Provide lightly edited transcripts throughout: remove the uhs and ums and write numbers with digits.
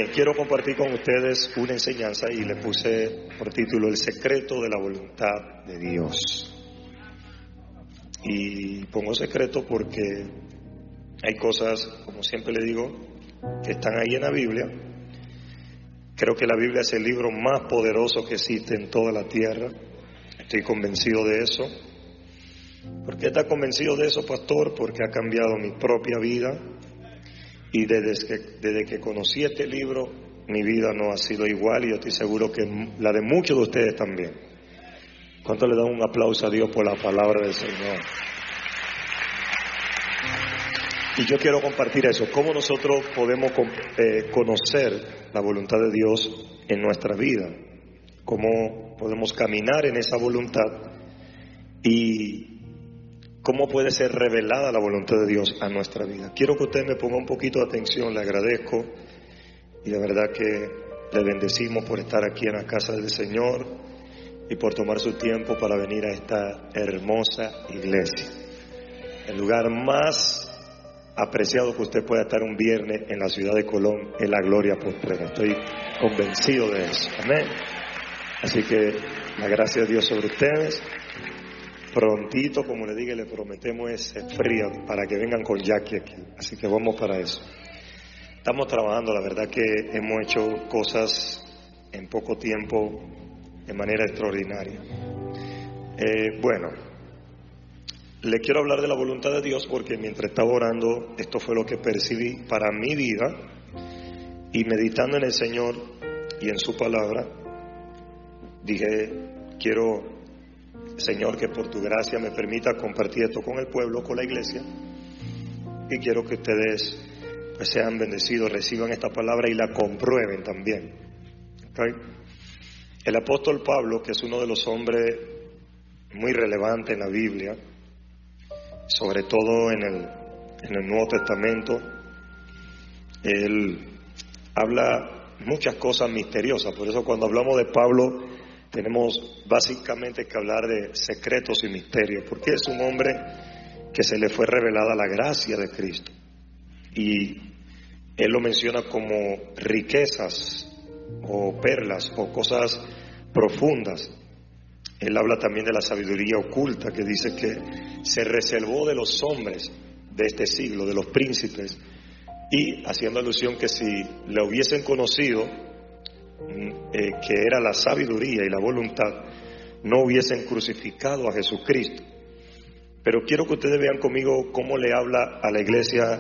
Bien, quiero compartir con ustedes una enseñanza y le puse por título El secreto de la voluntad de Dios. Y pongo secreto porque hay cosas, como siempre le digo, que están ahí en la Biblia. Creo que la Biblia es el libro más poderoso que existe en toda la tierra. Estoy convencido de eso. ¿Por qué está convencido de eso, pastor? Porque ha cambiado mi propia vida. Y desde que conocí este libro, mi vida no ha sido igual y yo estoy seguro que la de muchos de ustedes también. ¿Cuánto le dan un aplauso a Dios por la palabra del Señor? Y yo quiero compartir eso, cómo nosotros podemos conocer la voluntad de Dios en nuestra vida, cómo podemos caminar en esa voluntad y cómo puede ser revelada la voluntad de Dios a nuestra vida. Quiero que usted me ponga un poquito de atención, le agradezco y de verdad que le bendecimos por estar aquí en la casa del Señor y por tomar su tiempo para venir a esta hermosa iglesia. El lugar más apreciado que usted pueda estar un viernes en la ciudad de Colón es la gloria postrera. Estoy convencido de eso. Amén. Así que la gracia de Dios sobre ustedes. Prontito, como le dije, le prometemos ese frío para que vengan con Jackie aquí. Así que vamos para eso. Estamos trabajando, la verdad que hemos hecho cosas en poco tiempo de manera extraordinaria. Bueno, le quiero hablar de la voluntad de Dios porque mientras estaba orando, esto fue lo que percibí para mi vida y meditando en el Señor y en su palabra, dije, quiero, Señor, que por tu gracia me permita compartir esto con el pueblo, con la iglesia, y quiero que ustedes pues sean bendecidos, reciban esta palabra y la comprueben también. ¿Okay? El apóstol Pablo, que es uno de los hombres muy relevantes en la Biblia, sobre todo en el Nuevo Testamento, él habla muchas cosas misteriosas. Por eso cuando hablamos de Pablo tenemos básicamente que hablar de secretos y misterios, porque es un hombre que se le fue revelada la gracia de Cristo. Y él lo menciona como riquezas o perlas o cosas profundas. Él habla también de la sabiduría oculta, que dice que se reservó de los hombres de este siglo, de los príncipes, y haciendo alusión que si le hubiesen conocido, que era la sabiduría y la voluntad, no hubiesen crucificado a Jesucristo. Pero quiero que ustedes vean conmigo cómo le habla a la iglesia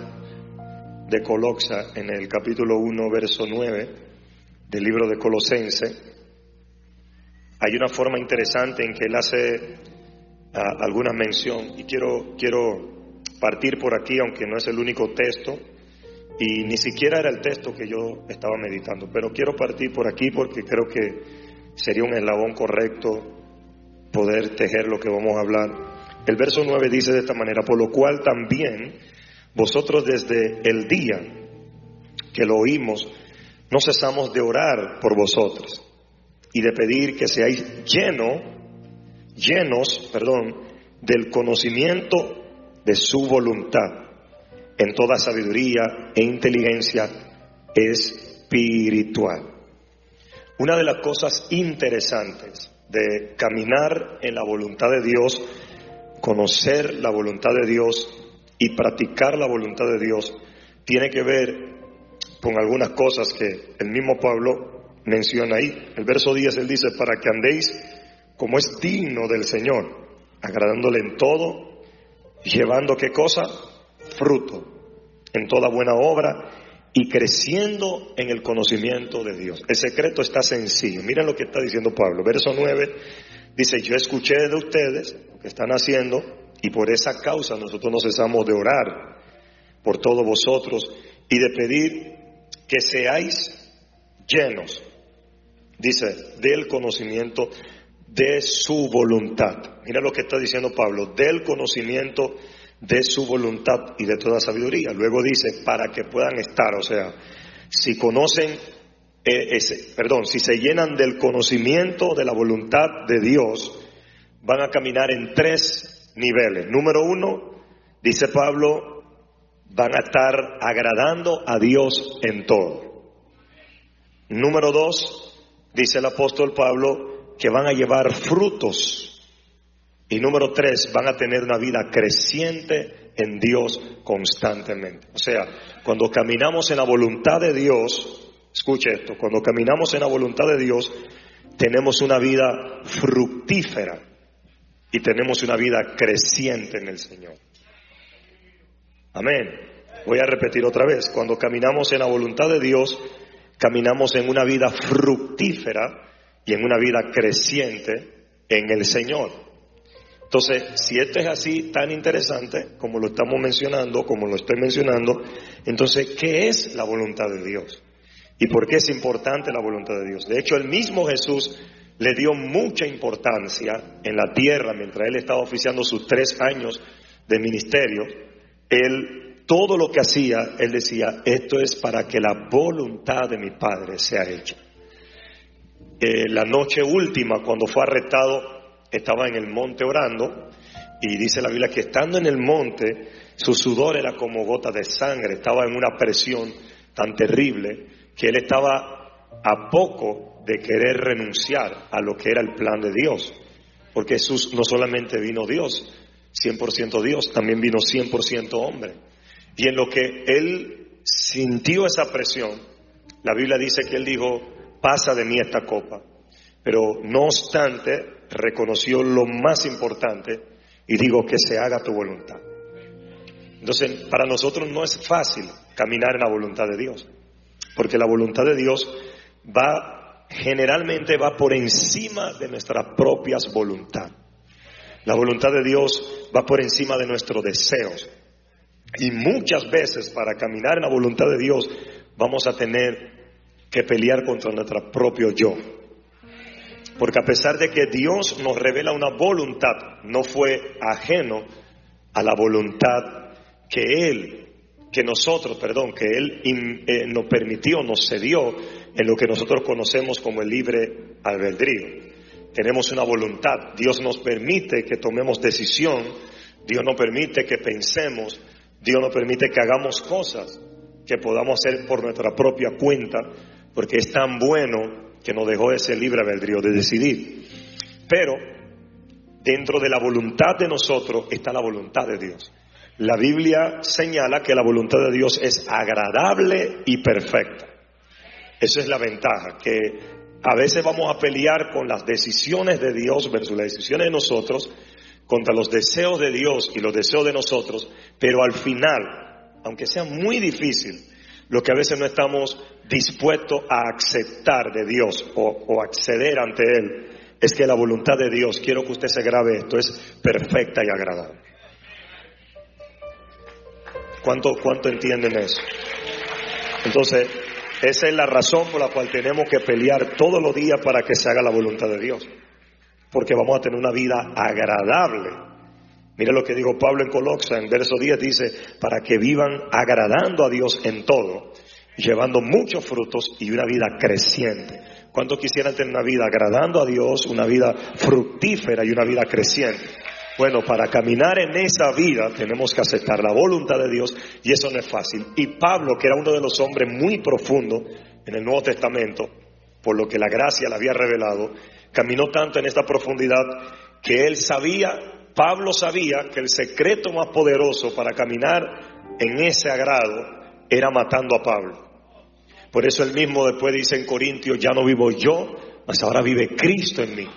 de Coloxa en el capítulo 1, verso 9 del libro de Colosenses. Hay una forma interesante en que él hace alguna mención y quiero partir por aquí, aunque no es el único texto y ni siquiera era el texto que yo estaba meditando, pero quiero partir por aquí porque creo que sería un eslabón correcto poder tejer lo que vamos a hablar. El verso 9 dice de esta manera: por lo cual también vosotros desde el día que lo oímos no cesamos de orar por vosotros y de pedir que seáis llenos del conocimiento de su voluntad en toda sabiduría e inteligencia espiritual. Una de las cosas interesantes de caminar en la voluntad de Dios, conocer la voluntad de Dios y practicar la voluntad de Dios, tiene que ver con algunas cosas que el mismo Pablo menciona ahí. El verso 10 él dice: para que andéis como es digno del Señor, agradándole en todo, llevando ¿qué cosa? Fruto en toda buena obra y creciendo en el conocimiento de Dios. El secreto está sencillo. Miren lo que está diciendo Pablo. Verso 9 dice: yo escuché de ustedes lo que están haciendo y por esa causa nosotros no cesamos de orar por todos vosotros y de pedir que seáis llenos, dice, del conocimiento de su voluntad. Mira lo que está diciendo Pablo: del conocimiento de su voluntad y de toda sabiduría. Luego dice: para que puedan estar, o sea, si conocen, si se llenan del conocimiento de la voluntad de Dios, van a caminar en 3 niveles. Número 1, dice Pablo, van a estar agradando a Dios en todo. Número 2, dice el apóstol Pablo, que van a llevar frutos. Y número 3, van a tener una vida creciente en Dios constantemente. O sea, cuando caminamos en la voluntad de Dios, escuche esto, cuando caminamos en la voluntad de Dios, tenemos una vida fructífera y tenemos una vida creciente en el Señor. Amén. Voy a repetir otra vez, cuando caminamos en la voluntad de Dios, caminamos en una vida fructífera y en una vida creciente en el Señor. Entonces, si esto es así tan interesante, como lo estamos mencionando, como lo estoy mencionando, entonces, ¿qué es la voluntad de Dios? ¿Y por qué es importante la voluntad de Dios? De hecho, el mismo Jesús le dio mucha importancia en la tierra, mientras Él estaba oficiando sus 3 años de ministerio. Él, todo lo que hacía, Él decía, esto es para que la voluntad de mi Padre sea hecha. La noche última, cuando fue arrestado, estaba en el monte orando, y dice la Biblia que estando en el monte, su sudor era como gotas de sangre, estaba en una presión tan terrible que él estaba a poco de querer renunciar a lo que era el plan de Dios, porque Jesús no solamente vino Dios, 100% Dios, también vino 100% hombre. Y en lo que él sintió esa presión, la Biblia dice que él dijo, pasa de mí esta copa. Pero no obstante, reconoció lo más importante y digo, que se haga tu voluntad. Entonces, para nosotros no es fácil caminar en la voluntad de Dios, porque la voluntad de Dios generalmente va por encima de nuestras propias voluntades. La voluntad de Dios va por encima de nuestros deseos. Y muchas veces para caminar en la voluntad de Dios vamos a tener que pelear contra nuestro propio yo. Porque a pesar de que Dios nos revela una voluntad, no fue ajeno a la voluntad que Él nos permitió, nos cedió en lo que nosotros conocemos como el libre albedrío. Tenemos una voluntad, Dios nos permite que tomemos decisión, Dios nos permite que pensemos, Dios nos permite que hagamos cosas que podamos hacer por nuestra propia cuenta, porque es tan bueno que nos dejó ese libre albedrío de decidir. Pero dentro de la voluntad de nosotros está la voluntad de Dios. La Biblia señala que la voluntad de Dios es agradable y perfecta. Esa es la ventaja, que a veces vamos a pelear con las decisiones de Dios versus las decisiones de nosotros, contra los deseos de Dios y los deseos de nosotros, pero al final, aunque sea muy difícil, lo que a veces no estamos dispuestos a aceptar de Dios o acceder ante Él, es que la voluntad de Dios, quiero que usted se grabe esto, es perfecta y agradable. ¿Cuánto entienden eso? Entonces, esa es la razón por la cual tenemos que pelear todos los días para que se haga la voluntad de Dios. Porque vamos a tener una vida agradable. Mire lo que dijo Pablo en Colosas, en verso 10 dice, para que vivan agradando a Dios en todo, llevando muchos frutos y una vida creciente. ¿Cuántos quisieran tener una vida agradando a Dios, una vida fructífera y una vida creciente? Bueno, para caminar en esa vida tenemos que aceptar la voluntad de Dios, y eso no es fácil. Y Pablo, que era uno de los hombres muy profundos en el Nuevo Testamento, por lo que la gracia le había revelado, caminó tanto en esta profundidad que Pablo sabía que el secreto más poderoso para caminar en ese agrado era matando a Pablo. Por eso él mismo después dice en Corintios, ya no vivo yo, mas ahora vive Cristo en mí.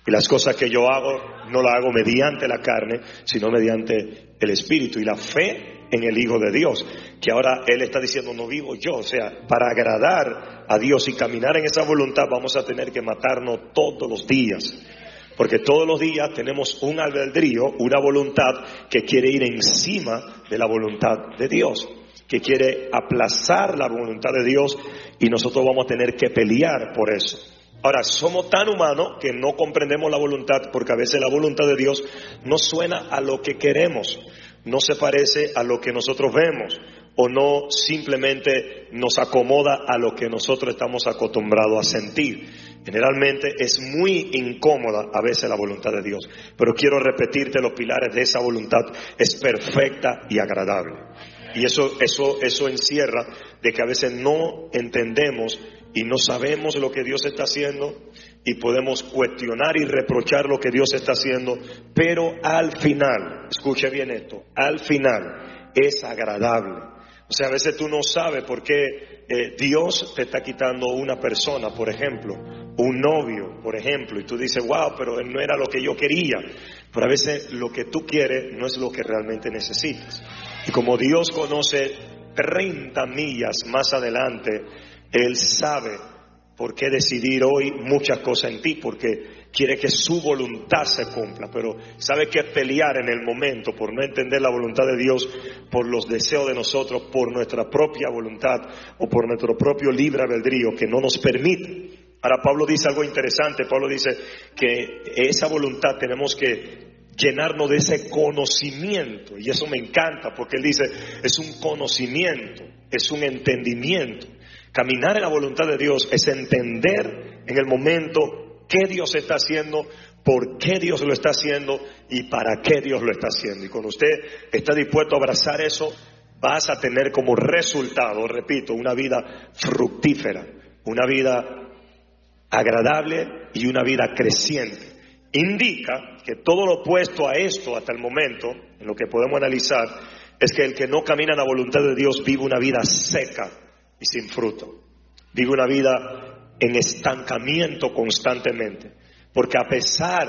Y las cosas que yo hago, no las hago mediante la carne, sino mediante el Espíritu y la fe en el Hijo de Dios. Que ahora él está diciendo, no vivo yo. O sea, para agradar a Dios y caminar en esa voluntad vamos a tener que matarnos todos los días. Porque todos los días tenemos un albedrío, una voluntad que quiere ir encima de la voluntad de Dios, que quiere aplazar la voluntad de Dios, y nosotros vamos a tener que pelear por eso. Ahora, somos tan humanos que no comprendemos la voluntad, porque a veces la voluntad de Dios no suena a lo que queremos, no se parece a lo que nosotros vemos, o no simplemente nos acomoda a lo que nosotros estamos acostumbrados a sentir. Generalmente es muy incómoda a veces la voluntad de Dios, pero quiero repetirte, los pilares de esa voluntad es perfecta y agradable. Y eso encierra de que a veces no entendemos y no sabemos lo que Dios está haciendo y podemos cuestionar y reprochar lo que Dios está haciendo, pero al final, escuche bien esto, al final es agradable. O sea, a veces tú no sabes por qué Dios te está quitando una persona, por ejemplo, un novio, por ejemplo, y tú dices, wow, pero no era lo que yo quería. Pero a veces lo que tú quieres no es lo que realmente necesitas. Y como Dios conoce 30 millas más adelante, Él sabe por qué decidir hoy muchas cosas en ti, porque quiere que su voluntad se cumpla, pero sabe que pelear en el momento por no entender la voluntad de Dios, por los deseos de nosotros, por nuestra propia voluntad o por nuestro propio libre albedrío que no nos permite. Ahora Pablo dice algo interesante. Pablo dice que esa voluntad tenemos que llenarnos de ese conocimiento, y eso me encanta porque él dice es un conocimiento, es un entendimiento. Caminar en la voluntad de Dios es entender en el momento qué Dios está haciendo, por qué Dios lo está haciendo y para qué Dios lo está haciendo. Y cuando usted está dispuesto a abrazar eso, vas a tener como resultado, repito, una vida fructífera, una vida agradable y una vida creciente. Indica que todo lo opuesto a esto hasta el momento, en lo que podemos analizar, es que el que no camina en la voluntad de Dios vive una vida seca y sin fruto. Vive una vida en estancamiento constantemente. Porque a pesar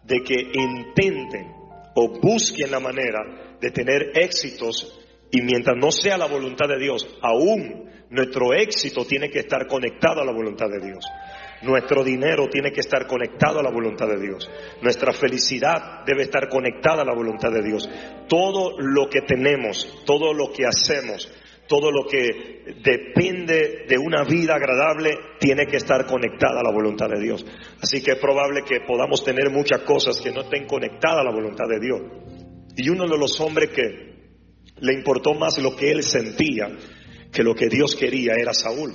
de que intenten o busquen la manera de tener éxitos, y mientras no sea la voluntad de Dios, aún nuestro éxito tiene que estar conectado a la voluntad de Dios. Nuestro dinero tiene que estar conectado a la voluntad de Dios. Nuestra felicidad debe estar conectada a la voluntad de Dios. Todo lo que tenemos, todo lo que hacemos, todo lo que depende de una vida agradable tiene que estar conectada a la voluntad de Dios. Así que es probable que podamos tener muchas cosas que no estén conectadas a la voluntad de Dios. Y uno de los hombres que le importó más lo que él sentía que lo que Dios quería era Saúl.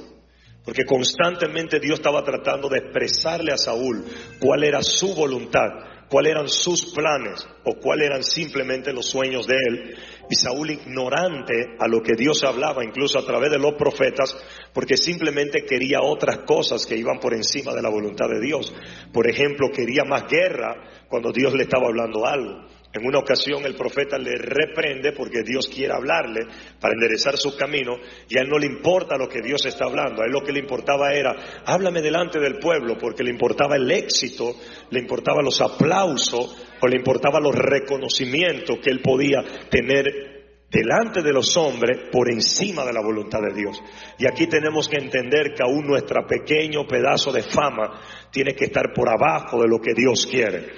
Porque constantemente Dios estaba tratando de expresarle a Saúl cuál era su voluntad, cuáles eran sus planes o cuáles eran simplemente los sueños de él. Y Saúl, ignorante a lo que Dios hablaba, incluso a través de los profetas, porque simplemente quería otras cosas que iban por encima de la voluntad de Dios. Por ejemplo, quería más guerra cuando Dios le estaba hablando algo. En una ocasión el profeta le reprende porque Dios quiere hablarle para enderezar su camino, y a él no le importa lo que Dios está hablando. A él lo que le importaba era, háblame delante del pueblo, porque le importaba el éxito, le importaba los aplausos o le importaba los reconocimientos que él podía tener delante de los hombres por encima de la voluntad de Dios. Y aquí tenemos que entender que aún nuestro pequeño pedazo de fama tiene que estar por abajo de lo que Dios quiere.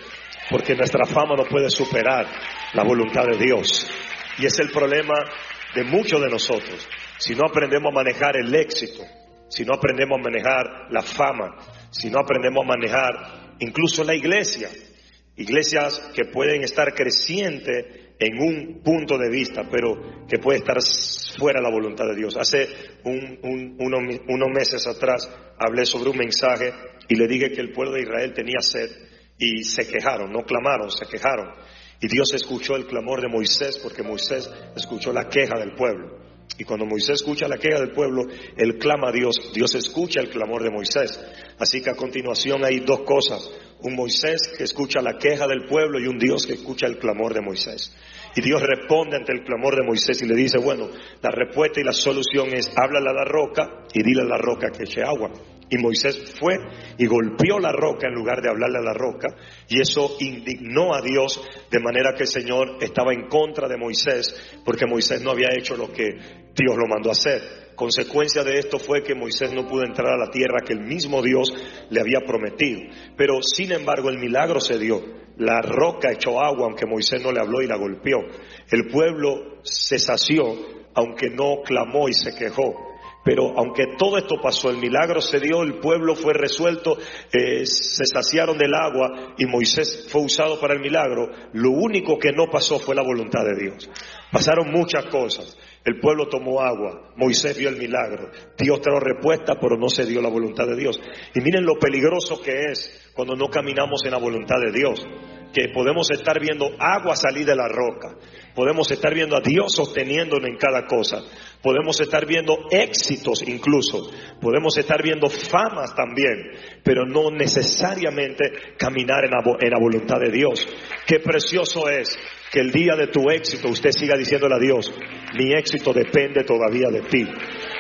Porque nuestra fama no puede superar la voluntad de Dios. Y es el problema de muchos de nosotros. Si no aprendemos a manejar el éxito, si no aprendemos a manejar la fama, si no aprendemos a manejar incluso la iglesia, iglesias que pueden estar crecientes en un punto de vista, pero que puede estar fuera de la voluntad de Dios. Hace unos meses atrás hablé sobre un mensaje y le dije que el pueblo de Israel tenía sed. Y se quejaron, no clamaron, se quejaron. Y Dios escuchó el clamor de Moisés, porque Moisés escuchó la queja del pueblo. Y cuando Moisés escucha la queja del pueblo, él clama a Dios. Dios escucha el clamor de Moisés. Así que a continuación hay dos cosas: un Moisés que escucha la queja del pueblo y un Dios que escucha el clamor de Moisés. Y Dios responde ante el clamor de Moisés y le dice, bueno, la respuesta y la solución es, háblale a la roca y dile a la roca que eche agua. Y Moisés fue y golpeó la roca en lugar de hablarle a la roca, y eso indignó a Dios, de manera que el Señor estaba en contra de Moisés, porque Moisés no había hecho lo que Dios lo mandó a hacer. Consecuencia de esto fue que Moisés no pudo entrar a la tierra que el mismo Dios le había prometido. Pero sin embargo el milagro se dio. La roca echó agua aunque Moisés no le habló y la golpeó. El pueblo se sació aunque no clamó y se quejó. Pero aunque todo esto pasó, el milagro se dio, el pueblo fue resuelto, se saciaron del agua y Moisés fue usado para el milagro. Lo único que no pasó fue la voluntad de Dios. Pasaron muchas cosas. El pueblo tomó agua, Moisés vio el milagro, Dios trajo respuesta, pero no se dio la voluntad de Dios. Y miren lo peligroso que es cuando no caminamos en la voluntad de Dios, que podemos estar viendo agua salir de la roca, podemos estar viendo a Dios sosteniéndonos en cada cosa, podemos estar viendo éxitos incluso, podemos estar viendo famas también, pero no necesariamente caminar en la voluntad de Dios. Qué precioso es que el día de tu éxito usted siga diciéndole a Dios: mi éxito depende todavía de ti.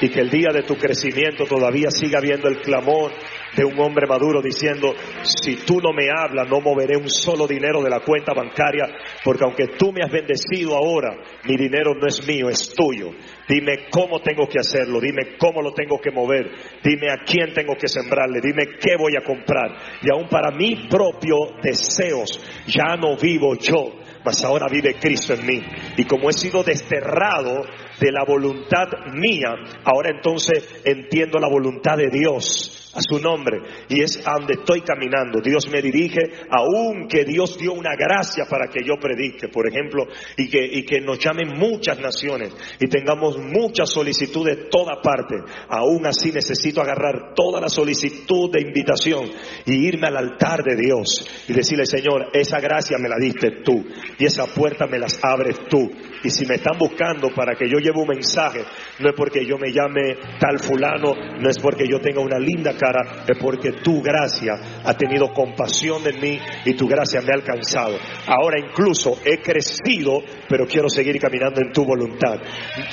Y que el día de tu crecimiento todavía siga viendo el clamor de un hombre maduro diciendo: si tú no me hablas, no moveré un solo dinero de la cuenta bancaria, porque aunque tú me has bendecido ahora, mi dinero no es mío, es tuyo. Dime cómo tengo que hacerlo, dime cómo lo tengo que mover, dime a quién tengo que sembrarle, dime qué voy a comprar. Y aún para mis propios deseos, ya no vivo yo, mas ahora vive Cristo en mí. Y como he sido desterrado de la voluntad mía, ahora entonces entiendo la voluntad de Dios, a su nombre, y es a donde estoy caminando. Dios me dirige, aun que Dios dio una gracia para que yo predique, por ejemplo, y que nos llamen muchas naciones y tengamos mucha solicitud de toda parte. Aún así necesito agarrar toda la solicitud de invitación y irme al altar de Dios y decirle: Señor, esa gracia me la diste tú y esa puerta me las abres tú. Y si me están buscando para que yo lleve un mensaje, no es porque yo me llame tal fulano, no es porque yo tenga una linda cara, es porque tu gracia ha tenido compasión de mí y tu gracia me ha alcanzado. Ahora incluso he crecido, pero quiero seguir caminando en tu voluntad.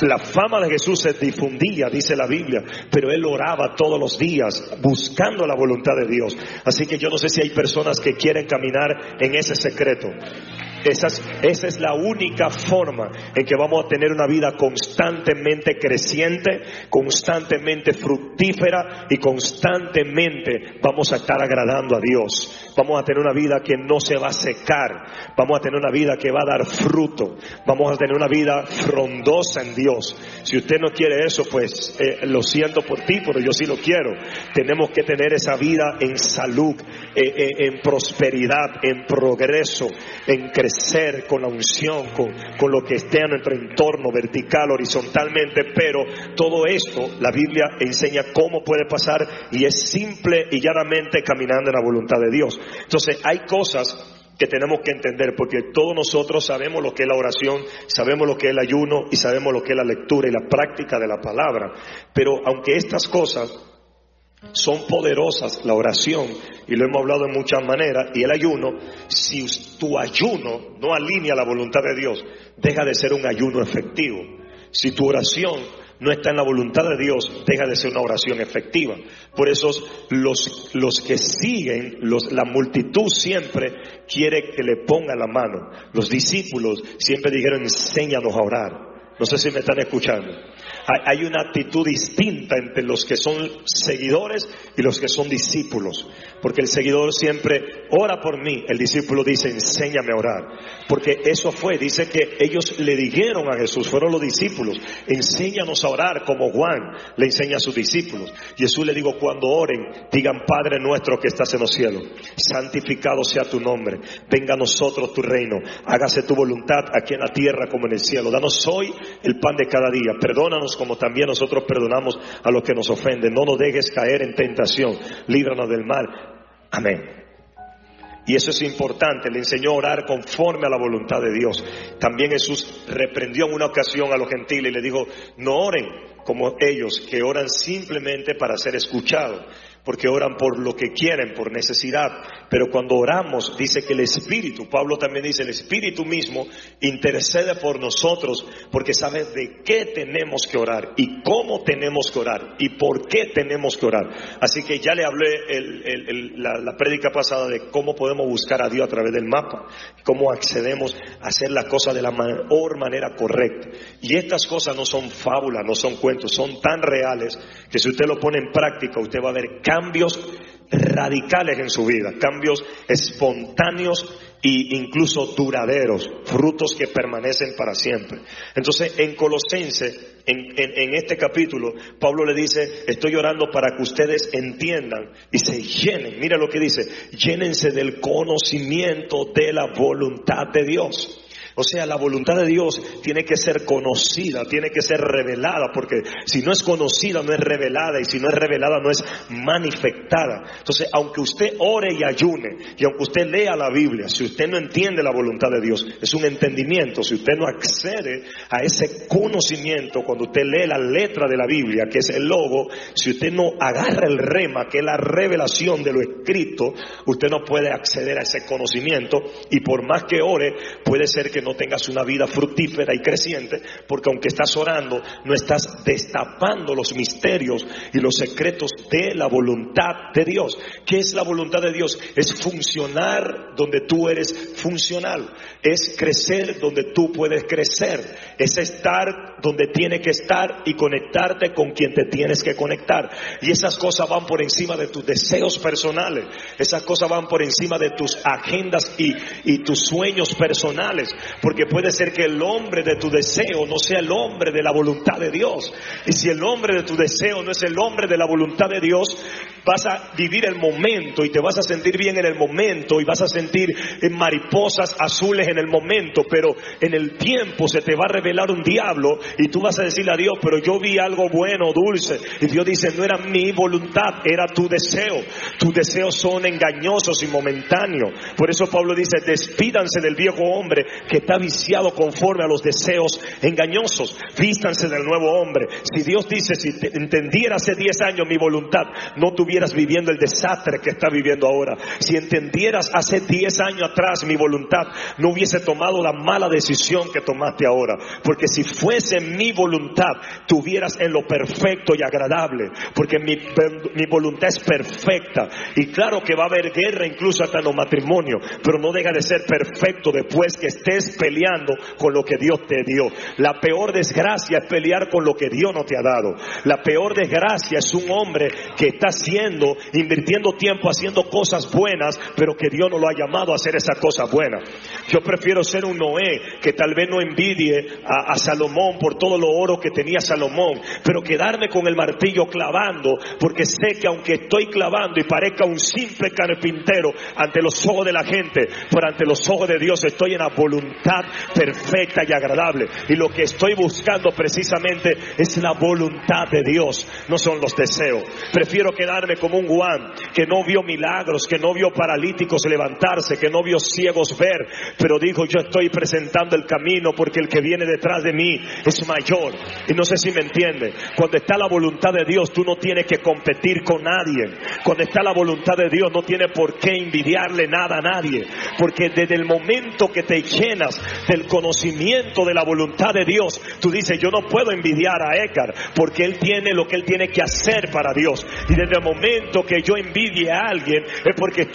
La fama de Jesús se difundía, dice la Biblia, pero él oraba todos los días buscando la voluntad de Dios. Así que yo no sé si hay personas que quieren caminar en ese secreto. Esa es la única forma en que vamos a tener una vida constantemente creciente, constantemente fructífera y constantemente vamos a estar agradando a Dios. Vamos a tener una vida que no se va a secar, vamos a tener una vida que va a dar fruto, vamos a tener una vida frondosa en Dios. Si usted no quiere eso, pues lo siento por ti, pero yo sí lo quiero. Tenemos que tener esa vida en salud, en prosperidad, en progreso, en crecimiento, con la unción, con lo que esté en nuestro entorno, vertical, horizontalmente. Pero todo esto la Biblia enseña cómo puede pasar, y es simple y llanamente caminando en la voluntad de Dios. Entonces hay cosas que tenemos que entender, porque todos nosotros sabemos lo que es la oración, sabemos lo que es el ayuno y sabemos lo que es la lectura y la práctica de la palabra. Pero aunque estas cosas son poderosas, la oración, y lo hemos hablado en muchas maneras, y el ayuno, si tu ayuno no alinea la voluntad de Dios, deja de ser un ayuno efectivo. Si tu oración no está en la voluntad de Dios, deja de ser una oración efectiva. Por eso los que siguen, la multitud siempre quiere que le pongan la mano. Los discípulos siempre dijeron: enséñanos a orar. No sé si me están escuchando. Hay una actitud distinta entre los que son seguidores y los que son discípulos, porque el seguidor siempre ora por mí, el discípulo dice: enséñame a orar, porque eso dice que ellos le dijeron a Jesús, fueron los discípulos: enséñanos a orar como Juan le enseña a sus discípulos. Jesús le dijo: cuando oren, digan: Padre nuestro que estás en los cielos, santificado sea tu nombre, venga a nosotros tu reino, hágase tu voluntad aquí en la tierra como en el cielo. Danos hoy el pan de cada día, perdónanos como también nosotros perdonamos a los que nos ofenden, no nos dejes caer en tentación, líbranos del mal. Amén. Y eso es importante, le enseñó a orar conforme a la voluntad de Dios. También Jesús reprendió en una ocasión a los gentiles y le dijo: no oren como ellos, que oran simplemente para ser escuchados, porque oran por lo que quieren, por necesidad. Pero cuando oramos, dice que el Espíritu, Pablo también dice, el Espíritu mismo intercede por nosotros, porque sabe de qué tenemos que orar y cómo tenemos que orar y por qué tenemos que orar. Así que ya le hablé la prédica pasada de cómo podemos buscar a Dios a través del mapa, cómo accedemos a hacer las cosas de la mejor manera correcta. Y estas cosas no son fábulas, no son cuentos, son tan reales que si usted lo pone en práctica, usted va a ver cambios radicales en su vida, cambios espontáneos e incluso duraderos, frutos que permanecen para siempre. Entonces en Colosenses, en este capítulo, Pablo le dice: estoy orando para que ustedes entiendan y se llenen. Mira lo que dice: llénense del conocimiento de la voluntad de Dios. O sea, la voluntad de Dios tiene que ser conocida, tiene que ser revelada, porque si no es conocida no es revelada, y si no es revelada no es manifestada. Entonces, aunque usted ore y ayune, y aunque usted lea la Biblia, si usted no entiende la voluntad de Dios, es un entendimiento. Si usted no accede a ese conocimiento, cuando usted lee la letra de la Biblia, que es el logo, si usted no agarra el rema, que es la revelación de lo escrito, usted no puede acceder a ese conocimiento, y por más que ore, puede ser que no tengas una vida fructífera y creciente, porque aunque estás orando, no estás destapando los misterios y los secretos de la voluntad de Dios. ¿Qué es la voluntad de Dios? Es funcionar donde tú eres funcional, es crecer donde tú puedes crecer, es estar donde tienes que estar y conectarte con quien te tienes que conectar. Y esas cosas van por encima de tus deseos personales, esas cosas van por encima de tus agendas y tus sueños personales. Porque puede ser que el hombre de tu deseo no sea el hombre de la voluntad de Dios. Y si el hombre de tu deseo no es el hombre de la voluntad de Dios, vas a vivir el momento y te vas a sentir bien en el momento y vas a sentir mariposas azules en el momento, pero en el tiempo se te va a revelar un diablo y tú vas a decirle a Dios, pero yo vi algo bueno, dulce. Y Dios dice, no era mi voluntad, era tu deseo. Tus deseos son engañosos y momentáneos. Por eso Pablo dice, despídanse del viejo hombre que está viciado conforme a los deseos engañosos. Vístanse del nuevo hombre. Si Dios dice, si te entendiera hace 10 años mi voluntad, no estuvieras viviendo el desastre que estás viviendo ahora. Si entendieras hace 10 años atrás mi voluntad, no hubiese tomado la mala decisión que tomaste ahora. Porque si fuese mi voluntad, tuvieras en lo perfecto y agradable. Porque mi voluntad es perfecta. Y claro que va a haber guerra incluso hasta en los matrimonios, pero no deja de ser perfecto después que estés peleando con lo que Dios te dio. La peor desgracia es pelear con lo que Dios no te ha dado. La peor desgracia es un hombre que está invirtiendo tiempo haciendo cosas buenas, pero que Dios no lo ha llamado a hacer esas cosas buenas. Yo prefiero ser un Noé que tal vez no envidie a Salomón por todo lo oro que tenía Salomón, pero quedarme con el martillo clavando, porque sé que aunque estoy clavando y parezca un simple carpintero ante los ojos de la gente, pero ante los ojos de Dios estoy en la voluntad perfecta y agradable. Y lo que estoy buscando precisamente es la voluntad de Dios, no son los deseos. Prefiero quedarme como un Juan que no vio milagros, que no vio paralíticos levantarse, que no vio ciegos ver, pero dijo, yo estoy presentando el camino porque el que viene detrás de mí es mayor. Y no sé si me entiende. Cuando está la voluntad de Dios, tú no tienes que competir con nadie. Cuando está la voluntad de Dios, no tienes por qué envidiarle nada a nadie, porque desde el momento que te llenas del conocimiento de la voluntad de Dios, tú dices, yo no puedo envidiar a Edgar porque él tiene lo que él tiene que hacer para Dios. Y desde el momento que yo envidie a alguien, es porque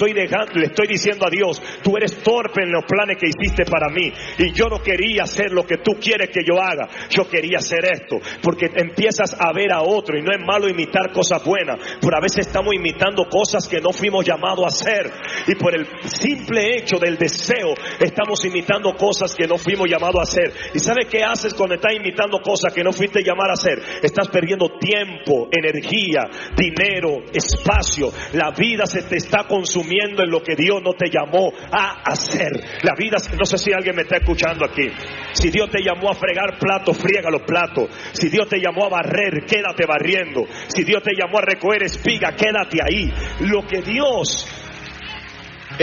le estoy diciendo a Dios, tú eres torpe en los planes que hiciste para mí, y yo no quería hacer lo que tú quieres que yo haga, yo quería hacer esto. Porque empiezas a ver a otro, y no es malo imitar cosas buenas, pero a veces estamos imitando cosas que no fuimos llamados a hacer, y por el simple hecho del deseo estamos imitando cosas que no fuimos llamados a hacer. ¿Y sabes qué haces cuando estás imitando cosas que no fuiste llamado a hacer? Estás perdiendo tiempo, energía, dinero, espacio. La vida se te está consumiendo en lo que Dios no te llamó a hacer. La vida, no sé si alguien me está escuchando aquí. Si Dios te llamó a fregar platos, friega los platos. Si Dios te llamó a barrer, quédate barriendo. Si Dios te llamó a recoger espiga, quédate ahí. Es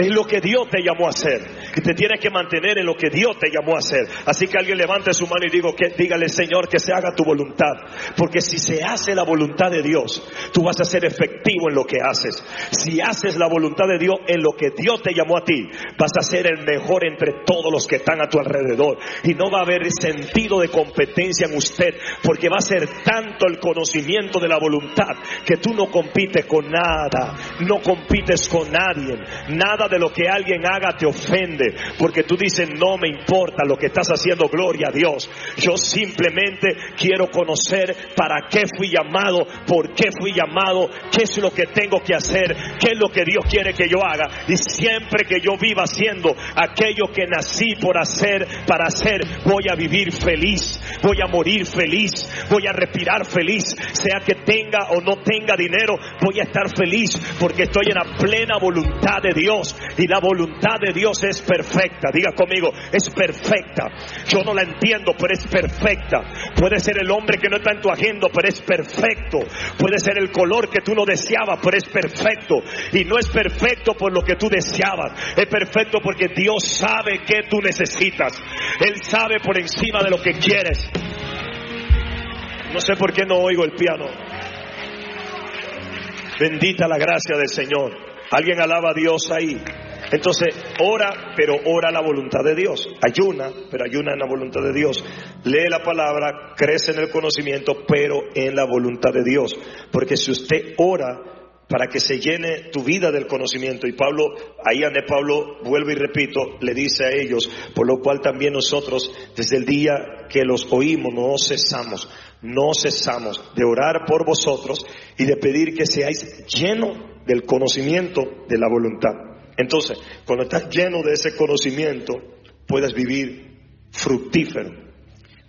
lo que Dios te llamó a hacer, y te tienes que mantener en lo que Dios te llamó a hacer. Así que alguien levante su mano y dígale, Señor, que se haga tu voluntad, porque si se hace la voluntad de Dios, tú vas a ser efectivo en lo que haces. Si haces la voluntad de Dios en lo que Dios te llamó a ti, vas a ser el mejor entre todos los que están a tu alrededor, y no va a haber sentido de competencia en usted, porque va a ser tanto el conocimiento de la voluntad que tú no compites con nada, no compites con nadie. Nada de lo que alguien haga te ofende, porque tú dices, no me importa lo que estás haciendo, gloria a Dios. Yo simplemente quiero conocer para qué fui llamado, por qué fui llamado, qué es lo que tengo que hacer, qué es lo que Dios quiere que yo haga. Y siempre que yo viva haciendo aquello que nací por hacer, para hacer, voy a vivir feliz, voy a morir feliz, voy a respirar feliz, sea que tenga o no tenga dinero, voy a estar feliz, porque estoy en la plena voluntad de Dios. Y la voluntad de Dios es perfecta. perfecta. Diga conmigo, es perfecta. Yo no la entiendo, pero es perfecta. Puede ser el hombre que no está en tu agenda, pero es perfecto. Puede ser el color que tú no deseabas, pero es perfecto. Y no es perfecto por lo que tú deseabas, es perfecto porque Dios sabe que tú necesitas. Él sabe por encima de lo que quieres. No sé por qué no oigo el piano. Bendita la gracia del Señor. Alguien alaba a Dios ahí. Entonces, ora, pero ora la voluntad de Dios. Ayuna, pero ayuna en la voluntad de Dios. Lee la palabra, crece en el conocimiento, pero en la voluntad de Dios. Porque si usted ora para que se llene tu vida del conocimiento, y Pablo, ahí ande Pablo, vuelvo y repito, le dice a ellos, por lo cual también nosotros, desde el día que los oímos, no cesamos de orar por vosotros y de pedir que seáis llenos del conocimiento de la voluntad. Entonces, cuando estás lleno de ese conocimiento, puedes vivir fructífero,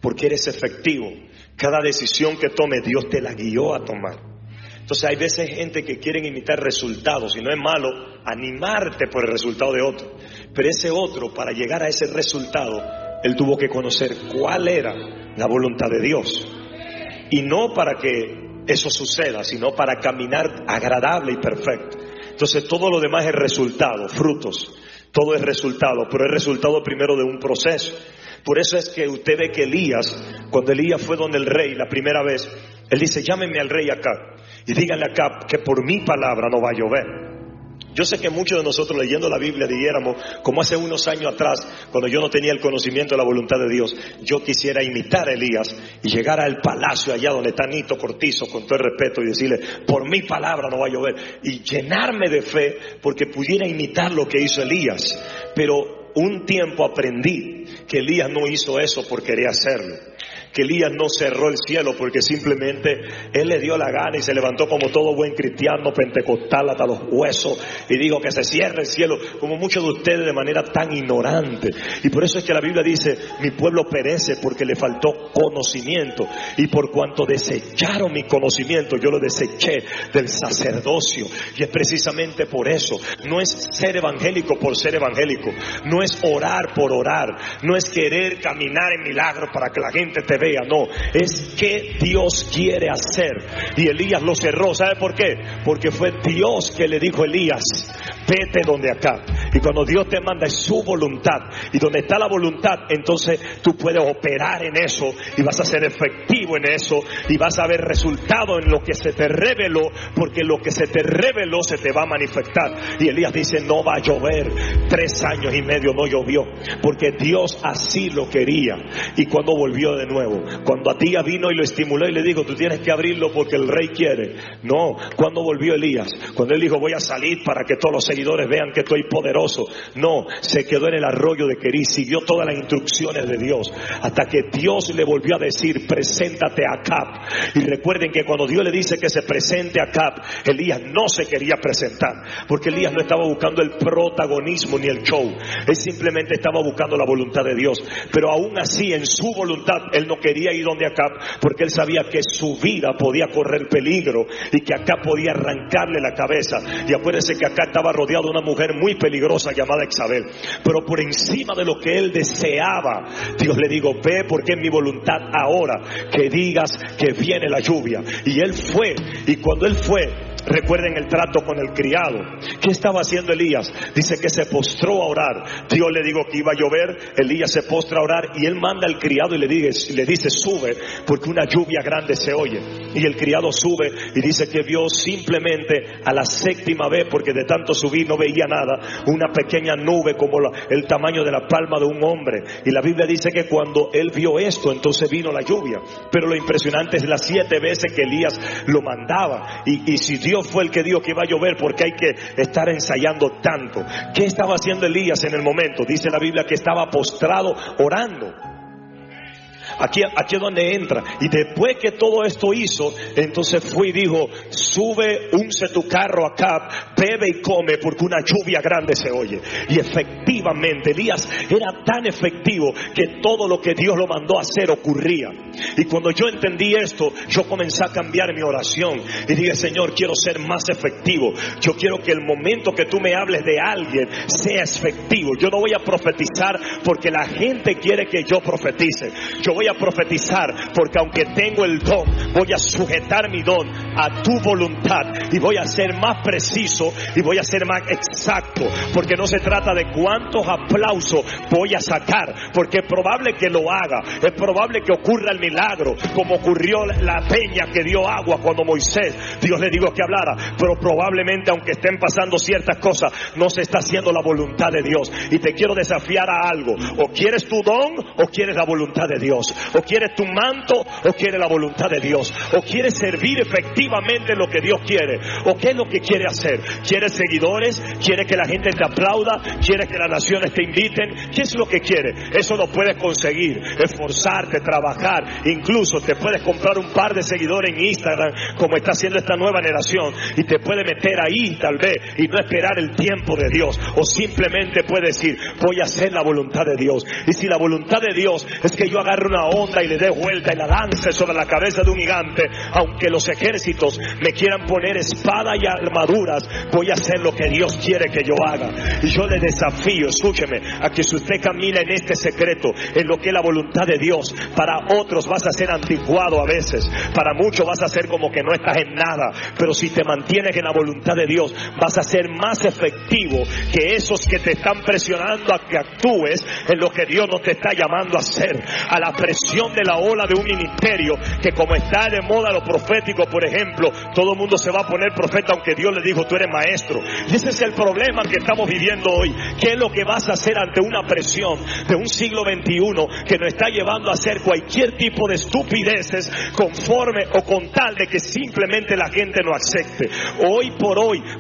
porque eres efectivo. Cada decisión que tome, Dios te la guió a tomar. Entonces hay veces gente que quieren imitar resultados, y no es malo animarte por el resultado de otro, pero ese otro, para llegar a ese resultado, él tuvo que conocer cuál era la voluntad de Dios, y no para que eso suceda, sino para caminar agradable y perfecto. Entonces todo lo demás es resultado, frutos, todo es resultado, pero es resultado primero de un proceso. Por eso es que usted ve que Elías, cuando Elías fue donde el rey la primera vez, él dice, llámenme al rey Acab y díganle a Acab que por mi palabra no va a llover. Yo sé que muchos de nosotros leyendo la Biblia diéramos, como hace unos años atrás, cuando yo no tenía el conocimiento de la voluntad de Dios, yo quisiera imitar a Elías y llegar al palacio allá donde está Nito Cortizo, con todo el respeto, y decirle, por mi palabra no va a llover, y llenarme de fe porque pudiera imitar lo que hizo Elías. Pero un tiempo aprendí que Elías no hizo eso por querer hacerlo, que Elías no cerró el cielo porque simplemente él le dio la gana y se levantó como todo buen cristiano pentecostal hasta los huesos y dijo que se cierre el cielo, como muchos de ustedes de manera tan ignorante. Y por eso es que la Biblia dice, mi pueblo perece porque le faltó conocimiento, y por cuanto desecharon mi conocimiento, yo lo deseché del sacerdocio. Y es precisamente por eso, no es ser evangélico por ser evangélico, no es orar por orar, no es querer caminar en milagros para que la gente te vea, no, es que Dios quiere hacer. Y Elías lo cerró, ¿sabe por qué? Porque fue Dios que le dijo a Elías, vete donde Acab. Y cuando Dios te manda es su voluntad, y donde está la voluntad, entonces tú puedes operar en eso y vas a ser efectivo en eso y vas a ver resultado en lo que se te reveló, porque lo que se te reveló se te va a manifestar. Y Elías dice, no va a llover. 3 años y medio no llovió porque Dios así lo quería. Y cuando volvió de nuevo, cuando Atía vino y lo estimuló y le dijo, tú tienes que abrirlo porque el rey quiere. No, cuando volvió Elías, cuando él dijo, voy a salir para que todos los seguidores vean que estoy poderoso, no, se quedó en el arroyo de Querís, siguió todas las instrucciones de Dios, hasta que Dios le volvió a decir, preséntate a Acab. Y recuerden que cuando Dios le dice que se presente a Acab, Elías no se quería presentar, porque Elías no estaba buscando el protagonismo ni el show, él simplemente estaba buscando la voluntad de Dios. Pero aún así, en su voluntad, él no quería ir donde Acab, porque él sabía que su vida podía correr peligro y que Acab podía arrancarle la cabeza. Y acuérdense que Acab estaba rodeado de una mujer muy peligrosa llamada Jezabel. Pero por encima de lo que él deseaba, Dios le dijo, ve porque es mi voluntad ahora que digas que viene la lluvia. Y él fue, y cuando él fue, recuerden el trato con el criado. ¿Qué estaba haciendo Elías? Dice que se postró a orar. Dios le dijo que iba a llover, Elías se postra a orar y él manda al criado y le dice sube porque una lluvia grande se oye. Y el criado sube y dice que vio simplemente a la 7ª vez, porque de tanto subir no veía nada, una pequeña nube como el tamaño de la palma de un hombre. Y la Biblia dice que cuando él vio esto, entonces vino la lluvia. Pero lo impresionante es las 7 veces que Elías lo mandaba. Y si Dios fue el que dijo que iba a llover, porque hay que estar ensayando tanto. ¿Qué estaba haciendo Elías en el momento? Dice la Biblia que estaba postrado orando. Aquí es donde entra. Y después que todo esto hizo, entonces fue y dijo: sube, unce tu carro acá, bebe y come, porque una lluvia grande se oye. Y efectivamente Elías era tan efectivo que todo lo que Dios lo mandó a hacer ocurría. Y cuando yo entendí esto, yo comencé a cambiar mi oración y dije: Señor, quiero ser más efectivo. Yo quiero que el momento que tú me hables de alguien sea efectivo. Yo no voy a profetizar porque la gente quiere que yo profetice. Yo voy a profetizar porque aunque tengo el don, voy a sujetar mi don a tu voluntad y voy a ser más preciso y voy a ser más exacto, porque no se trata de cuántos aplausos voy a sacar, porque es probable que lo haga, es probable que ocurra el milagro, como ocurrió la peña que dio agua cuando Moisés, Dios le dijo que hablara, pero probablemente aunque estén pasando ciertas cosas, no se está haciendo la voluntad de Dios. Y te quiero desafiar a algo: o quieres tu don o quieres la voluntad de Dios, o quieres tu manto o quieres la voluntad de Dios, o quieres servir efectivamente lo que Dios quiere, o qué es lo que quiere hacer. ¿Quieres seguidores? ¿Quieres que la gente te aplauda? ¿Quieres que las naciones te inviten? ¿Qué es lo que quieres? Eso lo puedes conseguir, esforzarte, trabajar, incluso te puedes comprar un par de seguidores en Instagram como está haciendo esta nueva generación, y te puede meter ahí tal vez y no esperar el tiempo de Dios, o simplemente puedes decir: voy a hacer la voluntad de Dios. Y si la voluntad de Dios es que yo agarre una onda y le dé vuelta y la lance sobre la cabeza de un gigante, aunque los ejércitos me quieran poner espada y armaduras, voy a hacer lo que Dios quiere que yo haga. Y yo le desafío, escúcheme, a que si usted camina en este secreto, en lo que es la voluntad de Dios, para otros vas a ser anticuado a veces, para muchos vas a ser como que no estás en nada, pero si te mantienes en la voluntad de Dios, vas a ser más efectivo que esos que te están presionando a que actúes en lo que Dios no te está llamando a hacer, a la presión de la ola de un ministerio, que como está de moda lo profético, por ejemplo, todo el mundo se va a poner profeta aunque Dios le dijo: tú eres maestro. Y ese es el problema que estamos viviendo hoy. ¿Qué es lo que vas a hacer ante una presión de un siglo XXI que nos está llevando a hacer cualquier tipo de estupideces conforme o con tal de que simplemente la gente no acepte? Hoy,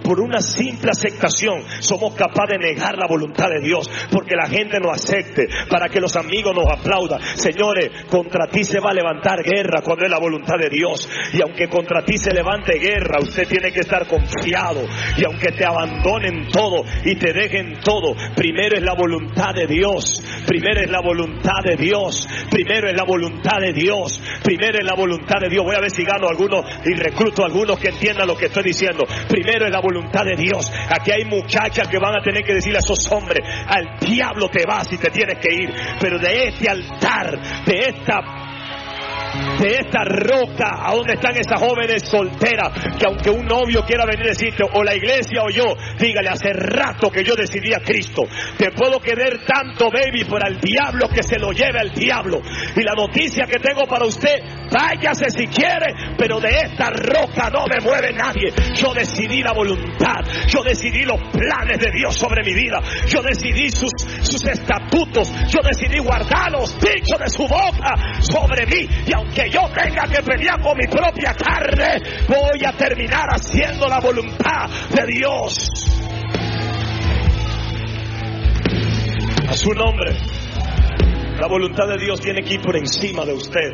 por una simple aceptación, somos capaces de negar la voluntad de Dios porque la gente no acepte, para que los amigos nos aplaudan. Señores, contra ti se va a levantar guerra cuando es la voluntad de Dios. Y aunque contra ti se levante guerra, usted tiene que estar confiado. Y aunque te abandonen todo y te dejen todo, primero es la voluntad de Dios. Primero es la voluntad de Dios. Primero es la voluntad de Dios. Primero es la voluntad de Dios. Voy a ver si gano algunos y recluto a algunos que entiendan lo que estoy diciendo. Primero es la voluntad de Dios. Aquí hay muchachas que van a tener que decirle a esos hombres: al diablo te vas y te tienes que ir. Pero de este altar, de esta roca, a donde están esas jóvenes solteras, que aunque un novio quiera venir a decirte, o la iglesia o yo, dígale: hace rato que yo decidí a Cristo. Te puedo querer tanto, baby, pero al diablo que se lo lleve al diablo. Y la noticia que tengo para usted: váyase si quiere, pero de esta roca no me mueve nadie. Yo decidí la voluntad, yo decidí los planes de Dios sobre mi vida, yo decidí sus estatutos, yo decidí guardar los dichos de su boca sobre mí. Y aunque yo tenga que pelear con mi propia carne, voy a terminar haciendo la voluntad de Dios. A su nombre. La voluntad de Dios tiene que ir por encima de usted,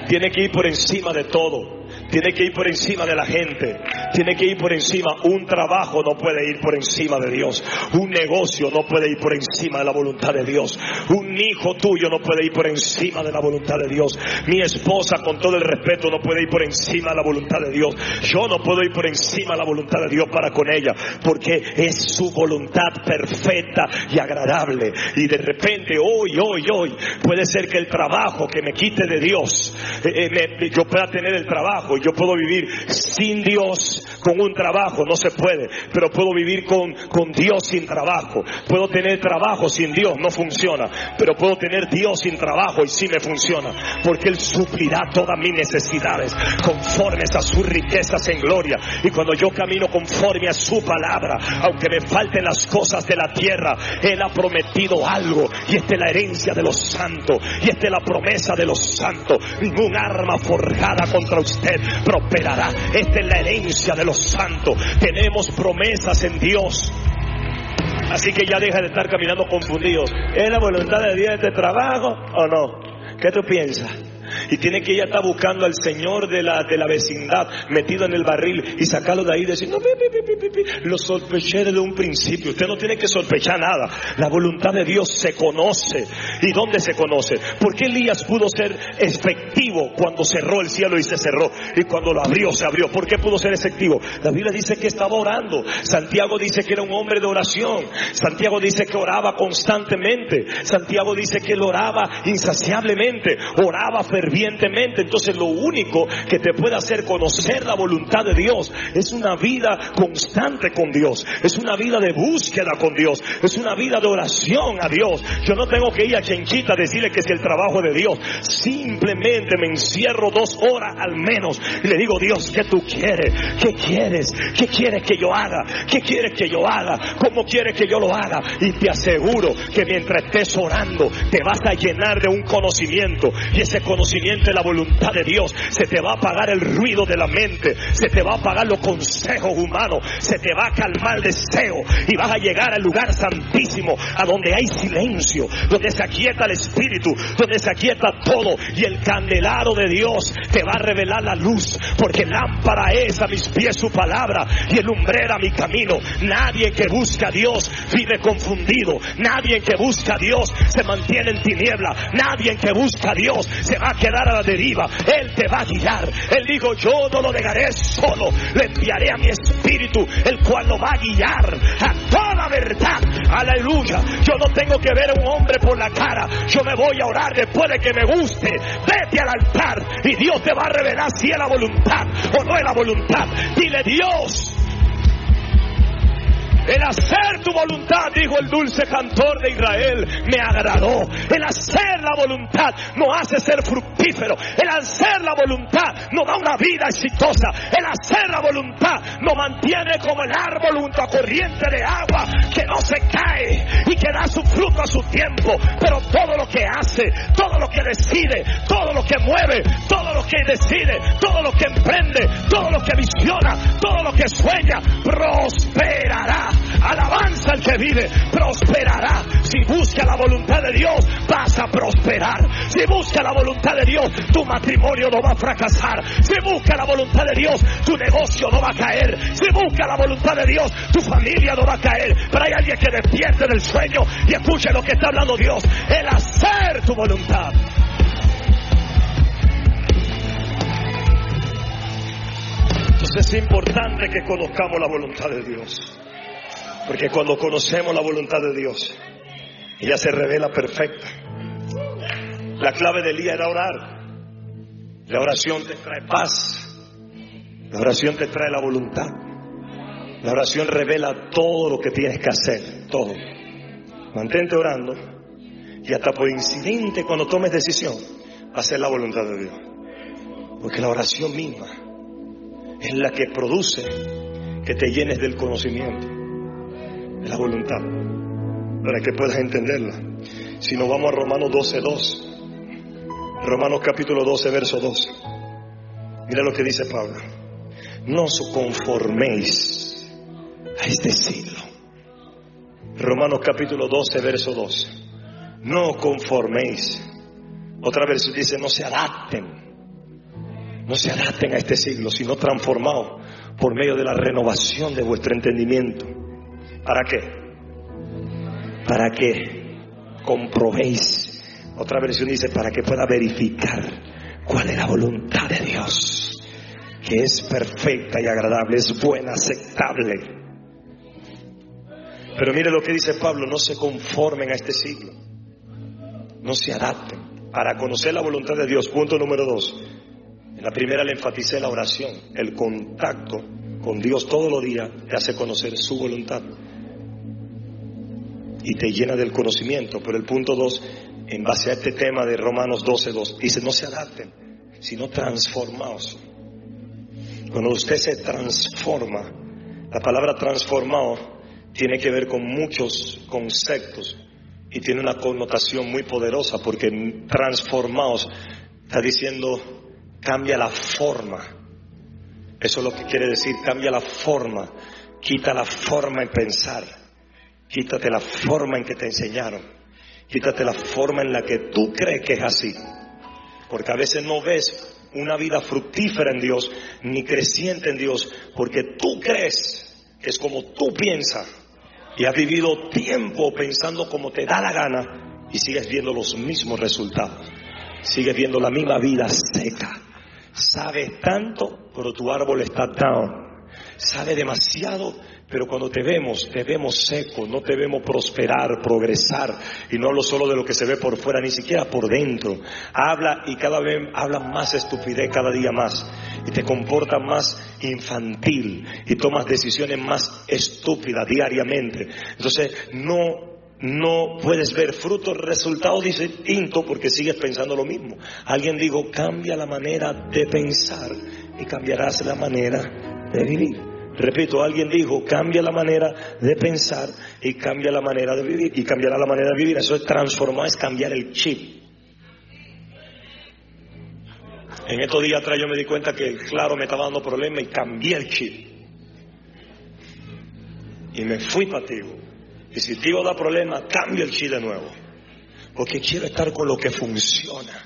tiene que ir por encima de todo, tiene que ir por encima de la gente, tiene que ir por encima. Un trabajo no puede ir por encima de Dios, un negocio no puede ir por encima de la voluntad de Dios, un hijo tuyo no puede ir por encima de la voluntad de Dios, mi esposa, con todo el respeto, no puede ir por encima de la voluntad de Dios, yo no puedo ir por encima de la voluntad de Dios para con ella, porque es su voluntad perfecta y agradable. Y de repente hoy puede ser que el trabajo que me quite de Dios, yo pueda tener el trabajo, yo puedo vivir sin Dios con un trabajo, no se puede, pero puedo vivir con Dios sin trabajo. Puedo tener trabajo sin Dios, no funciona, pero puedo tener Dios sin trabajo y sí me funciona, porque Él suplirá todas mis necesidades conformes a sus riquezas en gloria. Y cuando yo camino conforme a su palabra, aunque me falten las cosas de la tierra, Él ha prometido algo, y esta es la herencia de los santos, y esta es la promesa de los santos: ningún arma forjada contra usted prosperará. Esta es la herencia de los santos. Tenemos promesas en Dios. Así que ya deja de estar caminando confundido. ¿Es la voluntad de Dios este trabajo o no? ¿Qué tú piensas? Y tiene que ella estar buscando al señor de la vecindad metido en el barril y sacarlo de ahí y decir, no, lo sospeché desde un principio. Usted no tiene que sospechar nada. La voluntad de Dios se conoce. ¿Y dónde se conoce? ¿Por qué Elías pudo ser efectivo cuando cerró el cielo y se cerró? Y cuando lo abrió, se abrió. ¿Por qué pudo ser efectivo? La Biblia dice que estaba orando. Santiago dice que era un hombre de oración. Santiago dice que oraba constantemente. Santiago dice que él oraba insaciablemente, oraba fervientemente. Entonces lo único que te puede hacer conocer la voluntad de Dios es una vida constante con Dios, es una vida de búsqueda con Dios, es una vida de oración a Dios. Yo no tengo que ir a Chenchita a decirle que es el trabajo de Dios. Simplemente me encierro 2 horas al menos y le digo, Dios, ¿qué tú quieres? ¿Qué quieres? ¿Qué quieres que yo haga? ¿Qué quieres que yo haga? ¿Cómo quieres que yo lo haga? Y te aseguro que mientras estés orando te vas a llenar de un conocimiento, y ese conocimiento es la voluntad de Dios. Se te va a apagar el ruido de la mente, se te va a apagar los consejos humanos, se te va a calmar el deseo y vas a llegar al lugar santísimo, a donde hay silencio, donde se aquieta el espíritu, donde se aquieta todo, y el candelaro de Dios te va a revelar la luz, porque lámpara es a mis pies su palabra y lumbrera mi camino. Nadie que busca a Dios vive confundido, nadie que busca a Dios se mantiene en tiniebla, nadie que busca a Dios se va a quedar a la deriva. Él te va a guiar. Él dijo, yo no lo dejaré solo, le enviaré a mi espíritu, el cual lo va a guiar a toda verdad. Aleluya. Yo no tengo que ver a un hombre por la cara, yo me voy a orar después de que me guste. Vete al altar y Dios te va a revelar si es la voluntad o no es la voluntad. Dile, Dios, el hacer tu voluntad, dijo el dulce cantor de Israel, me agradó. El hacer la voluntad nos hace ser fructífero. El hacer la voluntad nos da una vida exitosa. El hacer la voluntad nos mantiene como el árbol junto a corriente de agua, que no se cae y que da su fruto a su tiempo. Pero todo lo que hace, todo lo que decide, todo lo que mueve, todo lo que decide, todo lo que emprende, todo lo que visiona, todo lo que sueña, prosperará. Alabanza al que vive, prosperará. Si busca la voluntad de Dios, vas a prosperar. Si busca la voluntad de Dios, tu matrimonio no va a fracasar. Si busca la voluntad de Dios, tu negocio no va a caer. Si busca la voluntad de Dios, tu familia no va a caer. Pero hay alguien que despierte del sueño y escuche lo que está hablando Dios. El hacer tu voluntad. Entonces es importante que conozcamos la voluntad de Dios, porque cuando conocemos la voluntad de Dios, ella se revela perfecta. La clave de Elías era orar. La oración te trae paz, la oración te trae la voluntad, la oración revela todo lo que tienes que hacer, todo. Mantente orando, y hasta por incidente, cuando tomes decisión, hacer la voluntad de Dios, porque la oración misma es la que produce que te llenes del conocimiento de la voluntad, para que puedas entenderla. Si nos vamos a Romanos 12:2, Romanos capítulo 12, verso 2, mira lo que dice Pablo: no os conforméis a este siglo. Romanos capítulo 12, verso 2, no os conforméis. Otra versión dice, no se adapten a este siglo, sino transformados por medio de la renovación de vuestro entendimiento. ¿Para qué? Para que comprobéis. Otra versión dice, para que pueda verificar cuál es la voluntad de Dios, que es perfecta y agradable, es buena, aceptable. Pero mire lo que dice Pablo: no se conformen a este siglo, no se adapten. Para conocer la voluntad de Dios, punto número 2. En la primera le enfaticé la oración. El contacto con Dios todos los días te hace conocer su voluntad y te llena del conocimiento. Pero el punto 2, en base a este tema de Romanos 12:2, dice, no se adapten, sino transformaos. Cuando usted se transforma, la palabra transformado tiene que ver con muchos conceptos y tiene una connotación muy poderosa, porque transformaos está diciendo cambia la forma. Eso es lo que quiere decir, cambia la forma. Quita la forma en pensar, quítate la forma en que te enseñaron, quítate la forma en la que tú crees que es así, Porque a veces no ves una vida fructífera en Dios, ni creciente en Dios, porque tú crees que es como tú piensas y has vivido tiempo pensando como te da la gana y sigues viendo los mismos resultados. Sigues viendo la misma vida seca. Sabes tanto, pero tu árbol está down. Sabes demasiado, pero cuando te vemos seco, no te vemos prosperar, progresar. Y no hablo solo de lo que se ve por fuera, ni siquiera por dentro. Habla y cada vez habla más estupidez cada día más. Y te comportas más infantil y tomas decisiones más estúpidas diariamente. Entonces no puedes ver frutos, resultados distintos porque sigues pensando lo mismo. Alguien dijo, cambia la manera de pensar y cambiarás la manera de vivir. Repito, alguien dijo, cambia la manera de pensar y cambia la manera de vivir. Y cambiará la manera de vivir. Eso es transformar, es cambiar el chip. En estos días atrás yo me di cuenta que claro me estaba dando problemas y cambié el chip. Y me fui para Tigo. Y si Tigo da problemas, cambio el chip de nuevo. Porque quiero estar con lo que funciona.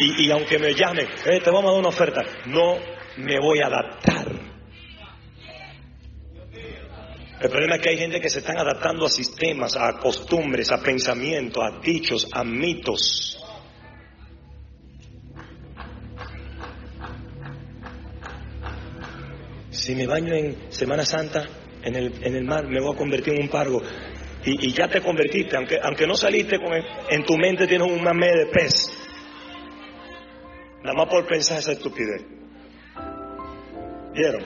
Y aunque me llamen, te vamos a dar una oferta, no me voy a adaptar. El problema es que hay gente que se están adaptando a sistemas, a costumbres, a pensamientos, a dichos, a mitos. Si me baño en Semana Santa en el mar, me voy a convertir en un pargo. Y ya te convertiste, aunque no saliste en tu mente tienes un mamé de pez. Nada más por pensar esa estupidez. ¿Vieron?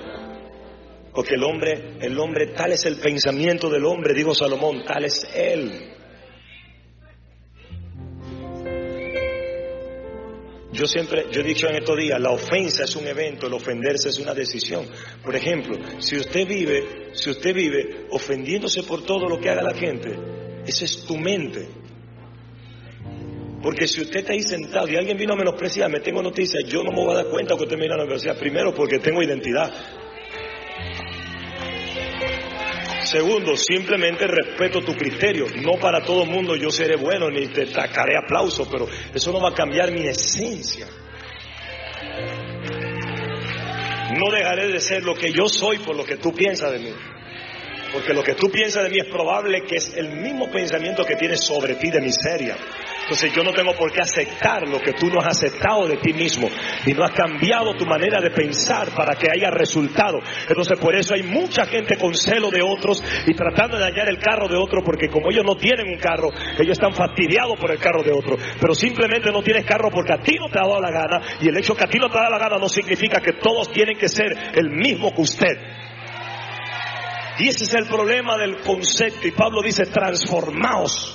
Porque el hombre, tal es el pensamiento del hombre, dijo Salomón, tal es él. Yo he dicho en estos días, la ofensa es un evento, el ofenderse es una decisión. Por ejemplo, si usted vive ofendiéndose por todo lo que haga la gente, esa es tu mente. Porque si usted está ahí sentado y alguien vino a menospreciarme, tengo noticias, yo no me voy a dar cuenta que usted me vino a menospreciar. Primero, porque tengo identidad. Segundo, simplemente respeto tu criterio. No para todo el mundo yo seré bueno ni te sacaré aplausos, pero eso no va a cambiar mi esencia. No dejaré de ser lo que yo soy por lo que tú piensas de mí. Porque lo que tú piensas de mí es probable que es el mismo pensamiento que tienes sobre ti de miseria. Entonces yo no tengo por qué aceptar lo que tú no has aceptado de ti mismo. Y no has cambiado tu manera de pensar para que haya resultado. Entonces por eso hay mucha gente con celo de otros y tratando de dañar el carro de otro. Porque como ellos no tienen un carro, ellos están fastidiados por el carro de otro. Pero simplemente no tienes carro porque a ti no te ha dado la gana. Y el hecho que a ti no te da la gana no significa que todos tienen que ser el mismo que usted. Y ese es el problema del concepto. Y Pablo dice, transformaos.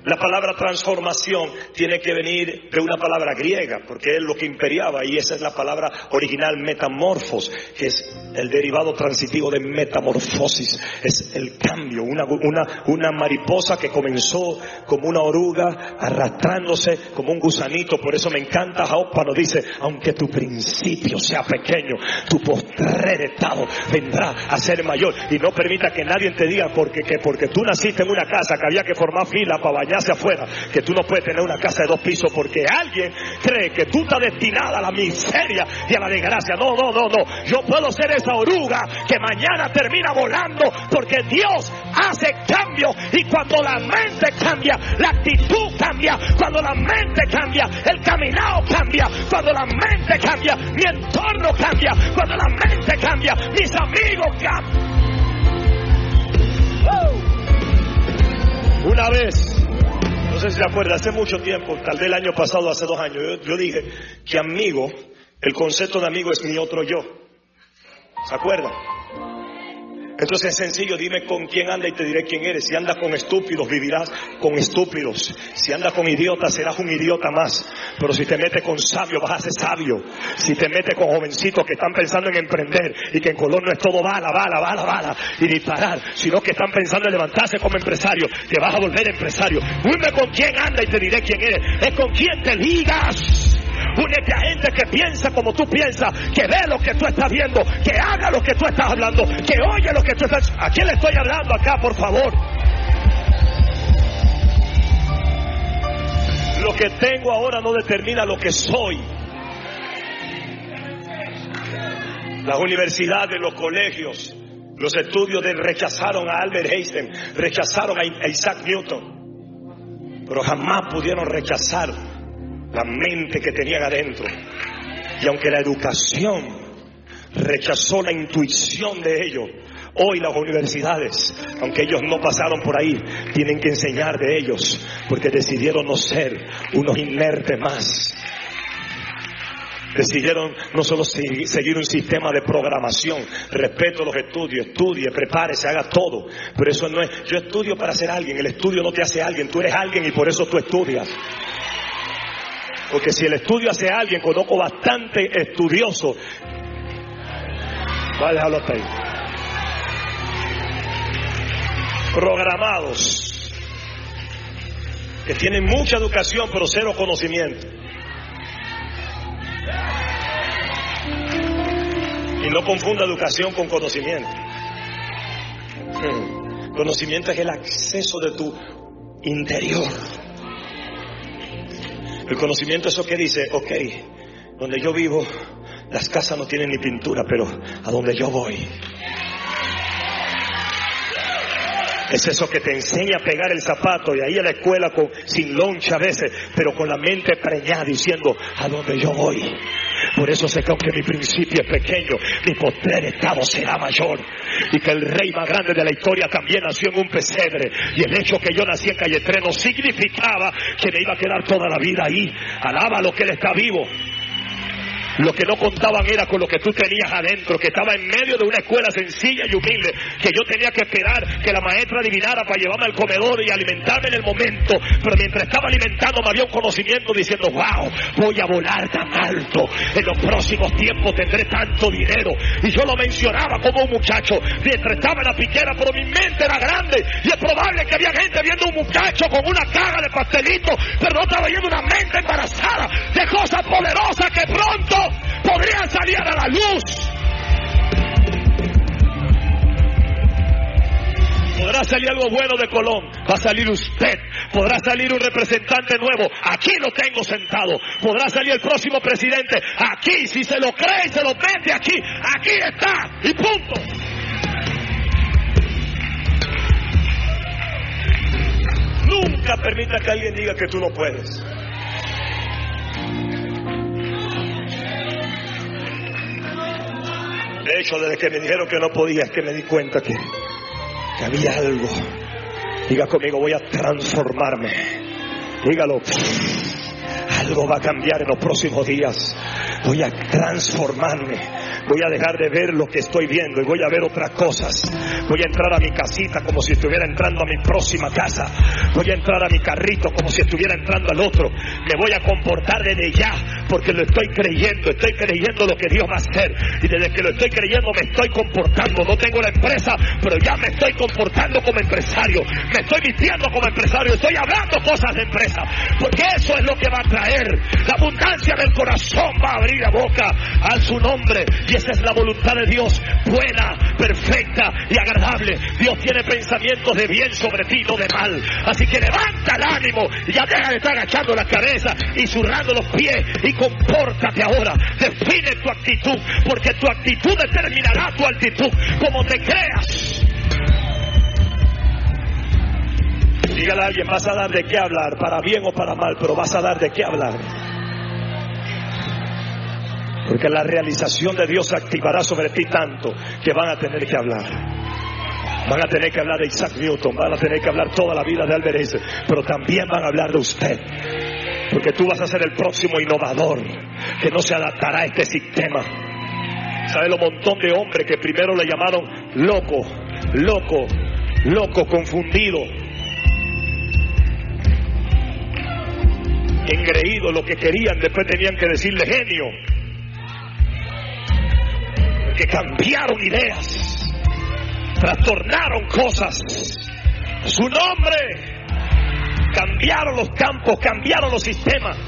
La palabra transformación tiene que venir de una palabra griega, porque es lo que imperiaba, y esa es la palabra original metamorfos, que es el derivado transitivo de metamorfosis. Es el cambio, una mariposa que comenzó como una oruga, arrastrándose como un gusanito. Por eso me encanta Job cuando dice, aunque tu principio sea pequeño, tu postrer estado vendrá a ser mayor. Y no permita que nadie te diga porque tú naciste en una casa que había que formar fila para bañarse afuera, que tú no puedes tener una casa de 2 pisos porque alguien cree que tú estás destinada a la miseria y a la desgracia. No. Yo puedo ser esa oruga que mañana termina volando porque Dios hace cambio. Y cuando la mente cambia, la actitud cambia. Cuando la mente cambia, el caminado cambia. Cuando la mente cambia, mi entorno cambia. Cuando la mente cambia, mis amigos cambian. Una vez, no sé si se acuerda, hace mucho tiempo, tal vez el año pasado, hace 2 años, yo dije que amigo, el concepto de amigo es mi otro yo. ¿Se acuerdan? Entonces es sencillo, dime con quién anda y te diré quién eres. Si andas con estúpidos, vivirás con estúpidos. Si andas con idiotas, serás un idiota más. Pero si te metes con sabios, vas a ser sabio. Si te metes con jovencitos que están pensando en emprender y que en Colón no es todo bala y disparar, sino que están pensando en levantarse como empresario, te vas a volver empresario. Dime con quién anda y te diré quién eres. Es con quién te ligas. Únete a gente que piensa como tú piensas, que ve lo que tú estás viendo, que haga lo que tú estás hablando, que oye lo que tú estás... ¿A quién le estoy hablando acá, por favor? Lo que tengo ahora no determina lo que soy. Las universidades, los colegios, los estudios rechazaron a Albert Einstein, rechazaron a Isaac Newton, pero jamás pudieron rechazar la mente que tenían adentro. Y aunque la educación rechazó la intuición de ellos, hoy las universidades, aunque ellos no pasaron por ahí, tienen que enseñar de ellos, porque decidieron no ser unos inertes más. Decidieron no solo seguir un sistema de programación. Respeto los estudios, estudie, prepárese, haga todo, pero eso no es, yo estudio para ser alguien. El estudio no te hace alguien, tú eres alguien y por eso tú estudias. Porque si el estudio hace a alguien, conozco bastante estudioso. Voy a dejarlo hasta ahí. Programados, que tienen mucha educación pero cero conocimiento. Y no confunda educación con conocimiento. Conocimiento es el acceso de tu interior. El conocimiento es eso que dice, ok, donde yo vivo, las casas no tienen ni pintura, pero a donde yo voy. Es eso que te enseña a pegar el zapato y ahí a la escuela sin loncha a veces, pero con la mente preñada diciendo, a donde yo voy. Por eso sé que aunque mi principio es pequeño, mi postrer estado será mayor. Y que el rey más grande de la historia también nació en un pesebre. Y el hecho que yo nací en Calle 3 no significaba que me iba a quedar toda la vida ahí. Alaba lo que él está vivo. Lo que no contaban era con lo que tú tenías adentro, que estaba en medio de una escuela sencilla y humilde, que yo tenía que esperar que la maestra adivinara para llevarme al comedor y alimentarme en el momento. Pero mientras estaba alimentando me había un conocimiento diciendo, wow, voy a volar tan alto, en los próximos tiempos tendré tanto dinero. Y yo lo mencionaba como un muchacho mientras estaba en la piquera, pero mi mente era grande. Y es probable que había gente viendo un muchacho con una caja de pastelito, pero no estaba viendo una mente embarazada de cosas poderosas que pronto podrían salir a la luz. Podrá salir algo bueno de Colón, va a salir usted, podrá salir un representante nuevo, aquí lo tengo sentado, podrá salir el próximo presidente, aquí, si se lo cree y se lo mete aquí está, y punto. Nunca permita que alguien diga que tú no puedes. De hecho, desde que me dijeron que no podía, es que me di cuenta que había algo. Diga conmigo, voy a transformarme. Dígalo. Algo va a cambiar en los próximos días. Voy a transformarme. Voy a dejar de ver lo que estoy viendo y voy a ver otras cosas. Voy a entrar a mi casita como si estuviera entrando a mi próxima casa. Voy a entrar a mi carrito como si estuviera entrando al otro. Me voy a comportar desde ya porque lo estoy creyendo lo que Dios va a hacer. Y desde que lo estoy creyendo me estoy comportando. No tengo la empresa, pero ya me estoy comportando como empresario. Me estoy vistiendo como empresario. Estoy hablando cosas de empresa. Porque eso es lo que va a traer. La abundancia del corazón va a abrir la boca a su nombre. Y esa es la voluntad de Dios, buena, perfecta y agradable. Dios tiene pensamientos de bien sobre ti, no de mal. Así que levanta el ánimo y ya deja de estar agachando la cabeza y zurrando los pies y compórtate ahora. Define tu actitud, porque tu actitud determinará tu altitud. Como te creas. Dígale a alguien, vas a dar de qué hablar, para bien o para mal, pero vas a dar de qué hablar. Porque la realización de Dios activará sobre ti tanto que van a tener que hablar. Van a tener que hablar de Isaac Newton, van a tener que hablar toda la vida de Albert Einstein, pero también van a hablar de usted. Porque tú vas a ser el próximo innovador que no se adaptará a este sistema. ¿Sabe lo montón de hombres que primero le llamaron loco, confundido, engreído? Lo que querían, después tenían que decirle genio. Que cambiaron ideas, trastornaron cosas, su nombre, cambiaron los campos, cambiaron los sistemas.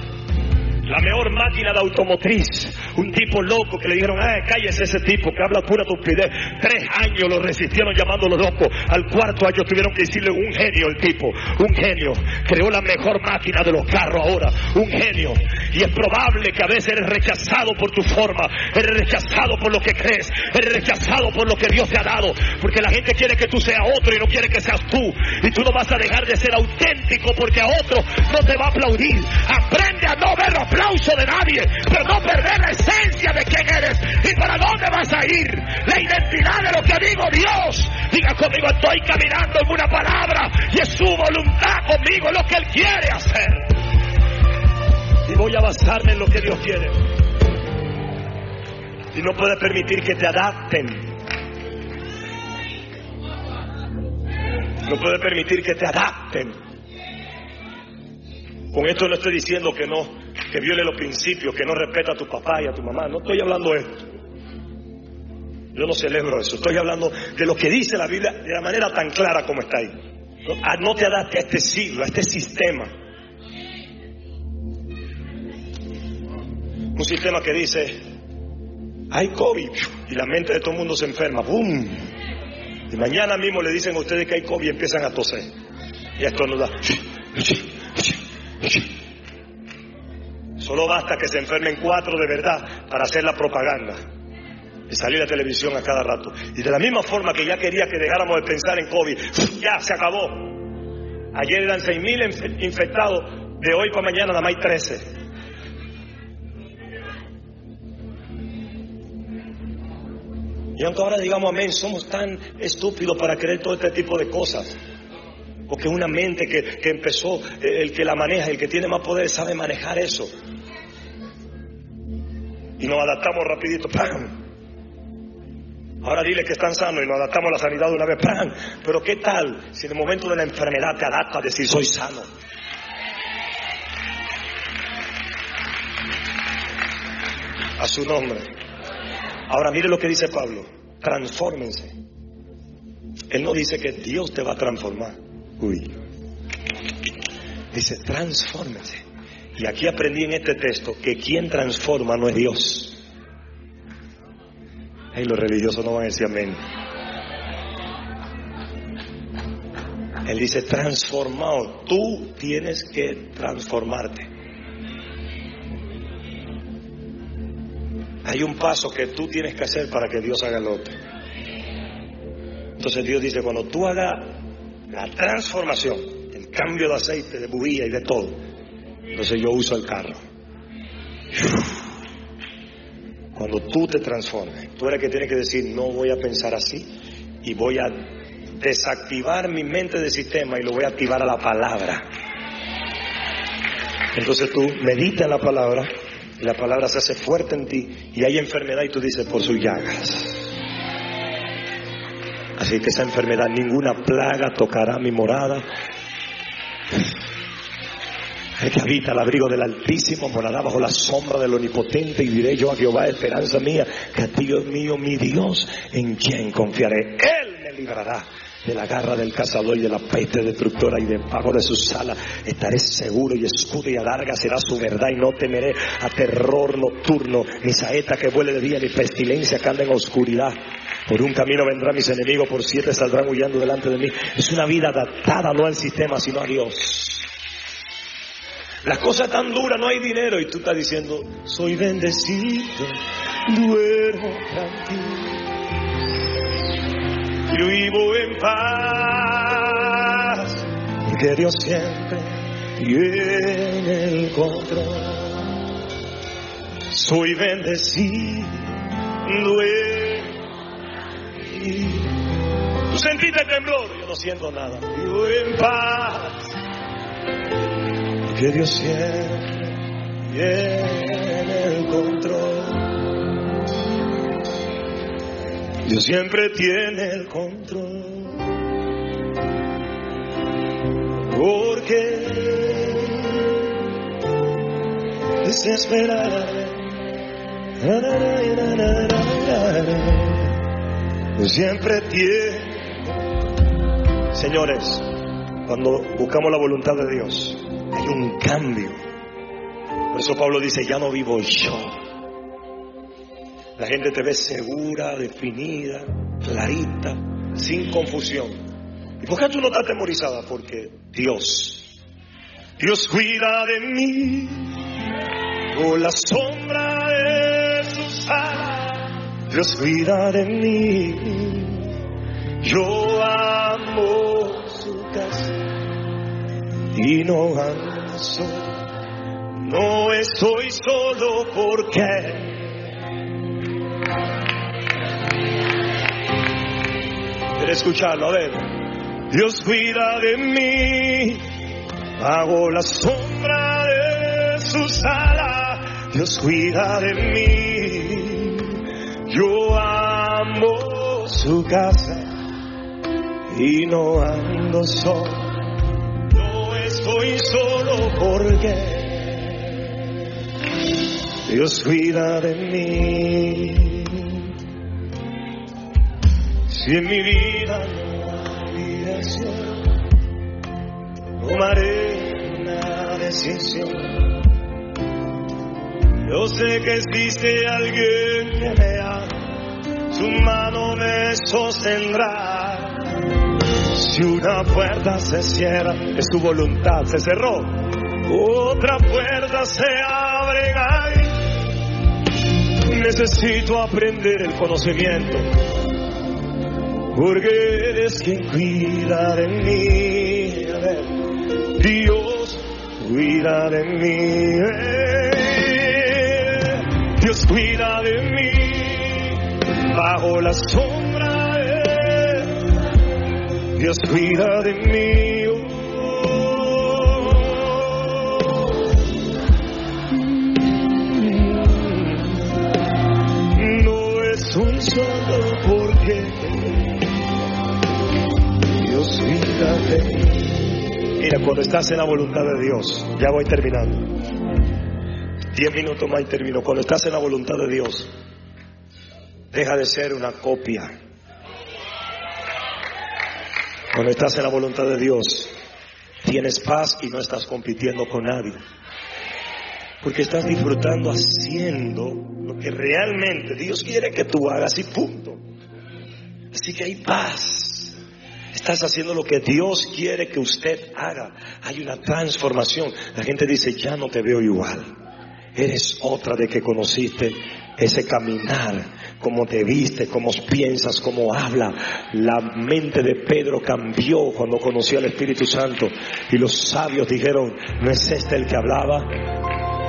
La mejor máquina de automotriz Un tipo loco que le dijeron, cállese ese tipo que habla pura estupidez. 3 años lo resistieron llamándolo loco. Al 4º año tuvieron que decirle un genio el tipo. Un genio. Creó la mejor máquina de los carros ahora. Un genio. Y es probable que a veces eres rechazado por tu forma. Eres rechazado por lo que crees. Eres rechazado por lo que Dios te ha dado. Porque la gente quiere que tú seas otro y no quiere que seas tú. Y tú no vas a dejar de ser auténtico porque a otro no te va a aplaudir. Aprende a no ver aplauso de nadie, pero no perder la esencia de quién eres y para dónde vas a ir. La identidad de lo que digo Dios. Diga conmigo, estoy caminando en una palabra y es su voluntad conmigo, es lo que Él quiere hacer. Y voy a basarme en lo que Dios quiere. Y no puedes permitir que te adapten. No puedes permitir que te adapten. Con esto no estoy diciendo que viole los principios, que no respeta a tu papá y a tu mamá. No estoy hablando de esto. Yo no celebro eso. Estoy hablando de lo que dice la Biblia de la manera tan clara como está ahí. No te adaptes a este siglo, a este sistema. Un sistema que dice, hay COVID, y la mente de todo el mundo se enferma. ¡Bum! Y mañana mismo le dicen a ustedes que hay COVID y empiezan a toser. Y esto nos da. Solo basta que se enfermen 4 de verdad para hacer la propaganda y salir a televisión a cada rato. Y de la misma forma que ya quería que dejáramos de pensar en COVID, ya se acabó. Ayer eran 6,000 infectados, de hoy para mañana nada más hay 13. Y aunque ahora digamos amén, somos tan estúpidos para creer todo este tipo de cosas. Porque una mente que empezó, el que la maneja, el que tiene más poder, sabe manejar eso. Y nos adaptamos rapidito. ¡Pam! Ahora dile que están sanos y nos adaptamos a la sanidad de una vez. ¡Pam! Pero ¿qué tal si en el momento de la enfermedad te adaptas a decir soy sano? A su nombre. Ahora mire lo que dice Pablo. Transfórmense. Él no dice que Dios te va a transformar. Dice transfórmense. Y aquí aprendí en este texto que quien transforma no es Dios. Los religiosos no van a decir amén. Él dice transformado. Tú tienes que transformarte. Hay un paso que tú tienes que hacer para que Dios haga el otro. Entonces Dios dice, cuando tú hagas la transformación, el cambio de aceite, de bujía y de todo, entonces yo uso el carro. Cuando tú te transformes, tú eres el que tienes que decir, no voy a pensar así y voy a desactivar mi mente de sistema y lo voy a activar a la palabra. Entonces tú meditas en la palabra y la palabra se hace fuerte en ti y hay enfermedad y tú dices, por sus llagas. Así que esa enfermedad, ninguna plaga tocará mi morada. El que habita al abrigo del Altísimo morará bajo la sombra del Omnipotente. Y diré yo a Jehová, esperanza mía, castillo mío, mi Dios, en quien confiaré. Él me librará de la garra del cazador y de la peste destructora, y debajo de sus alas estaré seguro, y escudo y adarga será su verdad, y no temeré a terror nocturno, ni saeta que vuele de día, ni pestilencia que anda en oscuridad. Por un camino vendrán mis enemigos, por 7 saldrán huyendo delante de mí. Es una vida adaptada no al sistema, sino a Dios. Las cosas tan duras, no hay dinero, y tú estás diciendo, soy bendecido, duermo tranquilo, yo vivo en paz, porque Dios siempre tiene el control. Soy bendecido, duermo tranquilo. ¿Tú sentiste temblor? Yo no siento nada. Vivo en paz, porque Dios siempre tiene el control. Dios siempre tiene el control, porque desesperarme. Dios siempre tiene. Señores, cuando buscamos la voluntad de Dios, hay un cambio. Por eso Pablo dice, ya no vivo yo, La gente te ve segura, definida, clarita, sin confusión. ¿Y por qué tú no estás atemorizada? Porque Dios cuida de mí con la sombra de sus alas. Dios cuida de mí. Yo amo su casa y no ando solo. No estoy solo porque quiero escucharlo, a ver. Dios cuida de mí bajo la sombra de sus alas. Dios cuida de mí. Yo amo su casa y no ando solo. No estoy solo porque Dios cuida de mí. Si en mi vida no hay dirección, tomaré una decisión. Yo sé que existe alguien que me ama, su mano me sostendrá. Si una puerta se cierra, es tu voluntad, se cerró, otra puerta se abre ahí. Necesito aprender el conocimiento, porque eres quien cuida de mí. A ver, Dios cuida de mí. Dios cuida de mí bajo la sombra. Dios cuida de mí. Un solo porque Dios cuida de mí. Mira, cuando estás en la voluntad de Dios, ya voy terminando, 10 minutos más y termino. Cuando estás en la voluntad de Dios, deja de ser una copia. Cuando estás en la voluntad de Dios, tienes paz y no estás compitiendo con nadie, porque estás disfrutando haciendo lo que realmente Dios quiere que tú hagas y punto. Así que hay paz. Estás haciendo lo que Dios quiere que usted haga. Hay una transformación. La gente dice, ya no te veo igual. Eres otra de que conociste ese caminar, cómo te viste, cómo piensas, cómo habla. La mente de Pedro cambió cuando conoció al Espíritu Santo. Y los sabios dijeron, ¿no es este el que hablaba?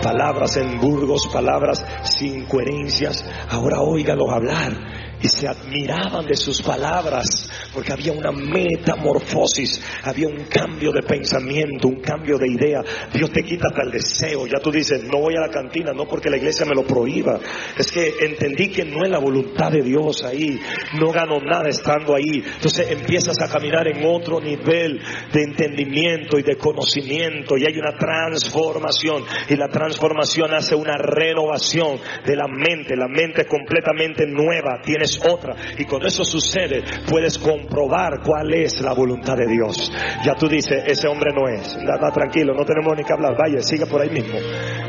Palabras en burgos, palabras sin coherencias. Ahora óigalos hablar. Y se admiraban de sus palabras, porque había una metamorfosis, había un cambio de pensamiento, un cambio de idea. Dios te quita hasta el deseo. Ya tú dices, no voy a la cantina, no porque la iglesia me lo prohíba, es que entendí que no es la voluntad de Dios ahí, no gano nada estando ahí. Entonces empiezas a caminar en otro nivel de entendimiento y de conocimiento, y hay una transformación, y la transformación hace una renovación de la mente es completamente nueva, tienes otra, y cuando eso sucede puedes comprobar cuál es la voluntad de Dios. Ya tú dices, ese hombre no es, está tranquilo, no tenemos ni que hablar, vaya, sigue por ahí mismo,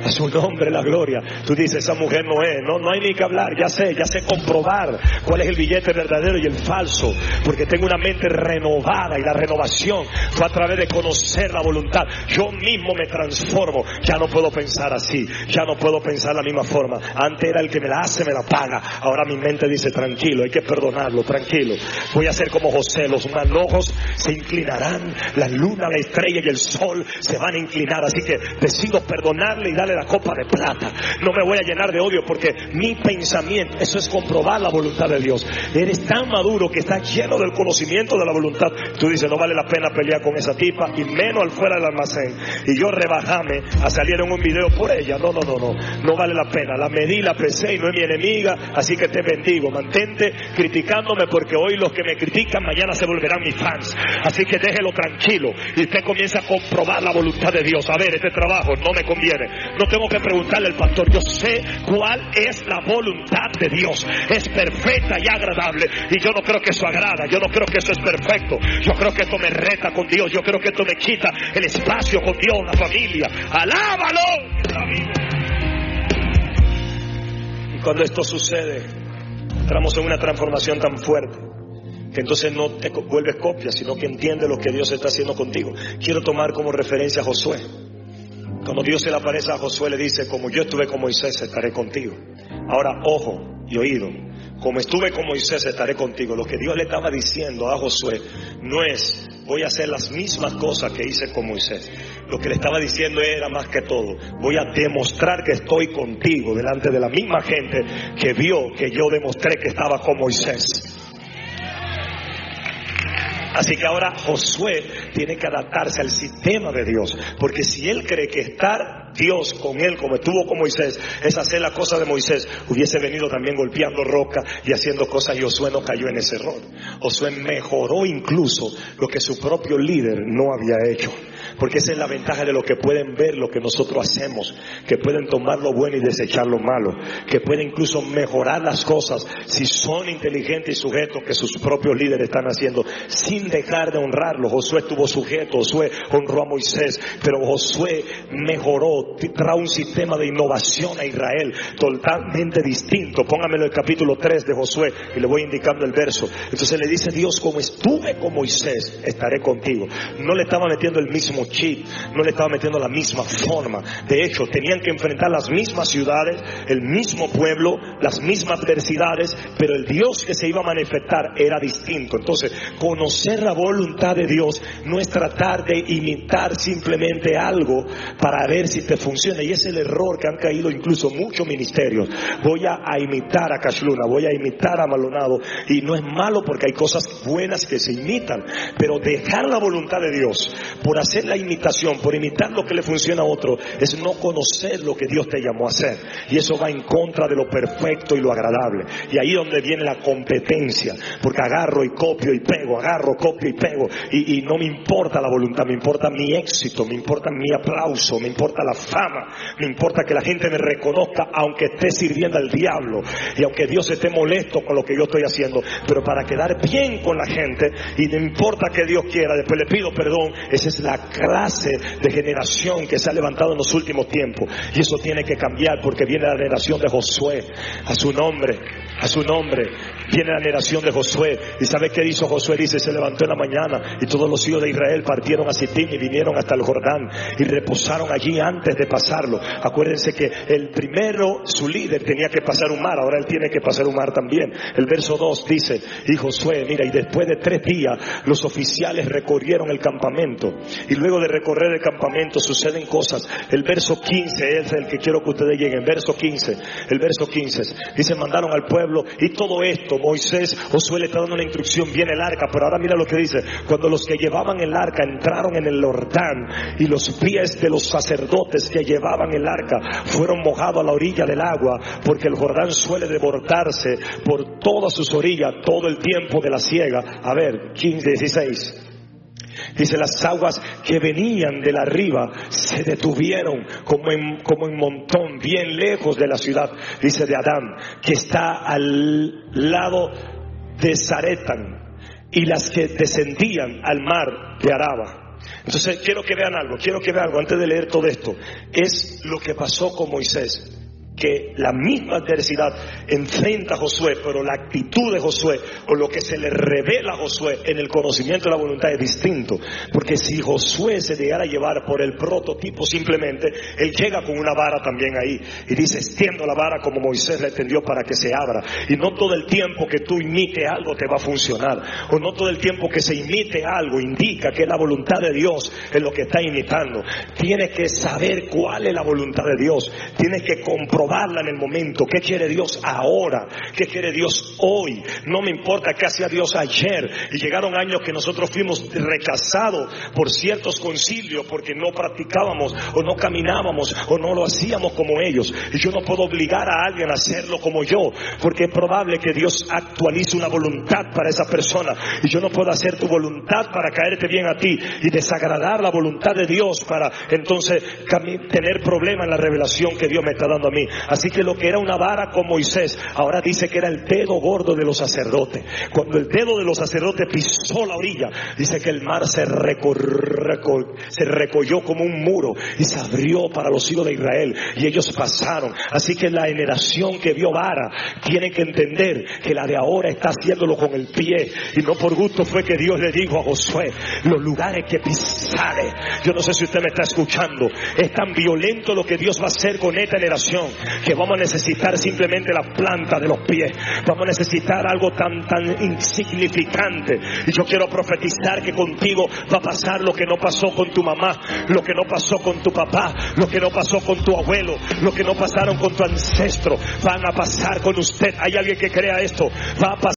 a su nombre la gloria. Tú dices, esa mujer no es, no hay ni que hablar, ya sé comprobar cuál es el billete verdadero y el falso, porque tengo una mente renovada, y la renovación fue a través de conocer la voluntad. Yo mismo me transformo, ya no puedo pensar así, ya no puedo pensar de la misma forma. Antes era el que me la hace, me la paga, ahora mi mente dice, tranquilo, hay que perdonarlo, tranquilo, voy a ser como José, los manojos se inclinarán, la luna, la estrella y el sol se van a inclinar, así que decido perdonarle y darle la copa de plata. No me voy a llenar de odio, porque mi pensamiento, eso es comprobar la voluntad de Dios. Eres tan maduro que estás lleno del conocimiento de la voluntad. Tú dices, no vale la pena pelear con esa tipa, y menos al fuera del almacén, y yo rebajame a salir en un video por ella. No vale la pena, la medí, la pesé y no es mi enemiga, así que te bendigo. Mantente criticándome, porque hoy los que me critican mañana se volverán mis fans, así que déjelo tranquilo y usted comienza a comprobar la voluntad de Dios. A ver, este trabajo no me conviene, no tengo que preguntarle al pastor, yo sé cuál es la voluntad de Dios, es perfecta y agradable, y yo no creo que eso agrada, yo no creo que eso es perfecto, yo creo que esto me reta con Dios, yo creo que esto me quita el espacio con Dios, la familia. ¡Alábalo! cuando esto sucede, entramos en una transformación tan fuerte que entonces no te vuelves copia, sino que entiendes lo que Dios está haciendo contigo. Quiero tomar como referencia a Josué. Cuando Dios se le aparece a Josué, le dice: como yo estuve con Moisés, estaré contigo. Ahora, ojo y oído, como estuve con Moisés, estaré contigo. Lo que Dios le estaba diciendo a Josué no es: voy a hacer las mismas cosas que hice con Moisés. Lo que le estaba diciendo era, más que todo, voy a demostrar que estoy contigo delante de la misma gente que vio que yo demostré que estaba con Moisés. Así que ahora Josué tiene que adaptarse al sistema de Dios, porque si él cree que estar Dios con él como estuvo con Moisés es hacer la cosa de Moisés, hubiese venido también golpeando roca y haciendo cosas, y Josué no cayó en ese error. Josué mejoró incluso lo que su propio líder no había hecho, porque esa es la ventaja de lo que pueden ver lo que nosotros hacemos, que pueden tomar lo bueno y desechar lo malo, que pueden incluso mejorar las cosas si son inteligentes y sujetos que sus propios líderes están haciendo, sin dejar de honrarlo. Josué estuvo sujeto, Josué honró a Moisés, pero Josué mejoró, trae un sistema de innovación a Israel totalmente distinto. Póngamelo en el capítulo 3 de Josué y le voy indicando el verso. Entonces le dice Dios: como estuve con Moisés, estaré contigo. No le estaba metiendo el mismo chip, no le estaba metiendo la misma forma. De hecho, tenían que enfrentar las mismas ciudades, el mismo pueblo, las mismas adversidades, pero el Dios que se iba a manifestar era distinto. Entonces, conocer la voluntad de Dios no es tratar de imitar simplemente algo para ver si te funciona, y es el error que han caído incluso muchos ministerios. Voy a imitar a Cashluna, voy a imitar a Maldonado, y no es malo porque hay cosas buenas que se imitan, pero dejar la voluntad de Dios por hacer la imitación, por imitar lo que le funciona a otro, es no conocer lo que Dios te llamó a hacer, y eso va en contra de lo perfecto y lo agradable. Y ahí es donde viene la competencia, porque agarro y copio y pego, agarro, copio y pego, y no me importa la voluntad, me importa mi éxito, me importa mi aplauso, me importa la fama, me importa que la gente me reconozca, aunque esté sirviendo al diablo y aunque Dios esté molesto con lo que yo estoy haciendo, pero para quedar bien con la gente, y no importa que Dios quiera, después le pido perdón. Esa es la clase de generación que se ha levantado en los últimos tiempos, y eso tiene que cambiar, porque viene la generación de Josué. A su nombre viene la generación de Josué. ¿Y sabe qué hizo Josué? Dice: se levantó en la mañana y todos los hijos de Israel partieron a Sittim y vinieron hasta el Jordán y reposaron allí antes de pasarlo. Acuérdense que el primero, su líder, tenía que pasar un mar, ahora él tiene que pasar un mar también. El verso 2 dice: y Josué, mira, y después de 3 días los oficiales recorrieron el campamento, y luego de recorrer el campamento suceden cosas. El verso 15 es el que quiero que ustedes lleguen. El verso 15 dice: mandaron al pueblo, y todo esto Josué le está dando una instrucción. Viene el arca, pero ahora mira lo que dice: cuando los que llevaban el arca entraron en el Jordán, y los pies de los sacerdotes que llevaban el arca fueron mojados a la orilla del agua, porque el Jordán suele desbordarse por todas sus orillas todo el tiempo de la siega. A ver, 16 dice: las aguas que venían de la arriba se detuvieron como en montón, bien lejos de la ciudad, dice, de Adán, que está al lado de Zaretán, y las que descendían al mar de Araba. Entonces quiero que vean algo antes de leer todo esto. Es lo que pasó con Moisés, que la misma adversidad enfrenta a Josué, pero la actitud de Josué, o lo que se le revela a Josué en el conocimiento de la voluntad, es distinto. Porque si Josué se dejara llevar por el prototipo simplemente, él llega con una vara también ahí y dice: extiendo la vara como Moisés la extendió para que se abra. Y no todo el tiempo que tú imites algo te va a funcionar, o no todo el tiempo que se imite algo indica que es la voluntad de Dios en lo que está imitando. Tienes que saber cuál es la voluntad de Dios, tienes que comprobarla en el momento. ¿Qué quiere Dios ahora? ¿Qué quiere Dios hoy? No me importa qué hacía Dios ayer. Y llegaron años que nosotros fuimos rechazados por ciertos concilios porque no practicábamos, o no caminábamos, o no lo hacíamos como ellos. Y yo no puedo obligar a alguien a hacerlo como yo, porque es probable que Dios actualice una voluntad para esa persona, y yo no puedo hacer tu voluntad para caerte bien a ti y desagradar la voluntad de Dios para entonces tener problemas en la revelación que Dios me está dando a mí. Así que lo que era una vara con Moisés, ahora dice que era el dedo gordo de los sacerdotes. Cuando el dedo de los sacerdotes pisó la orilla, dice que el mar se recolló como un muro y se abrió para los hijos de Israel, y ellos pasaron. Así que la generación que vio vara tiene que entender que la de ahora está haciéndolo con el pie, y no por gusto fue que Dios le dijo a Josué: los lugares que pisare. Yo no sé si usted me está escuchando. Es tan violento lo que Dios va a hacer con esta generación que vamos a necesitar simplemente la planta de los pies. Vamos a necesitar algo tan insignificante. Y yo quiero profetizar que contigo va a pasar lo que no pasó con tu mamá, lo que no pasó con tu papá, lo que no pasó con tu abuelo, lo que no pasaron con tu ancestro. Van a pasar con usted. ¿Hay alguien que crea esto? Va a pasar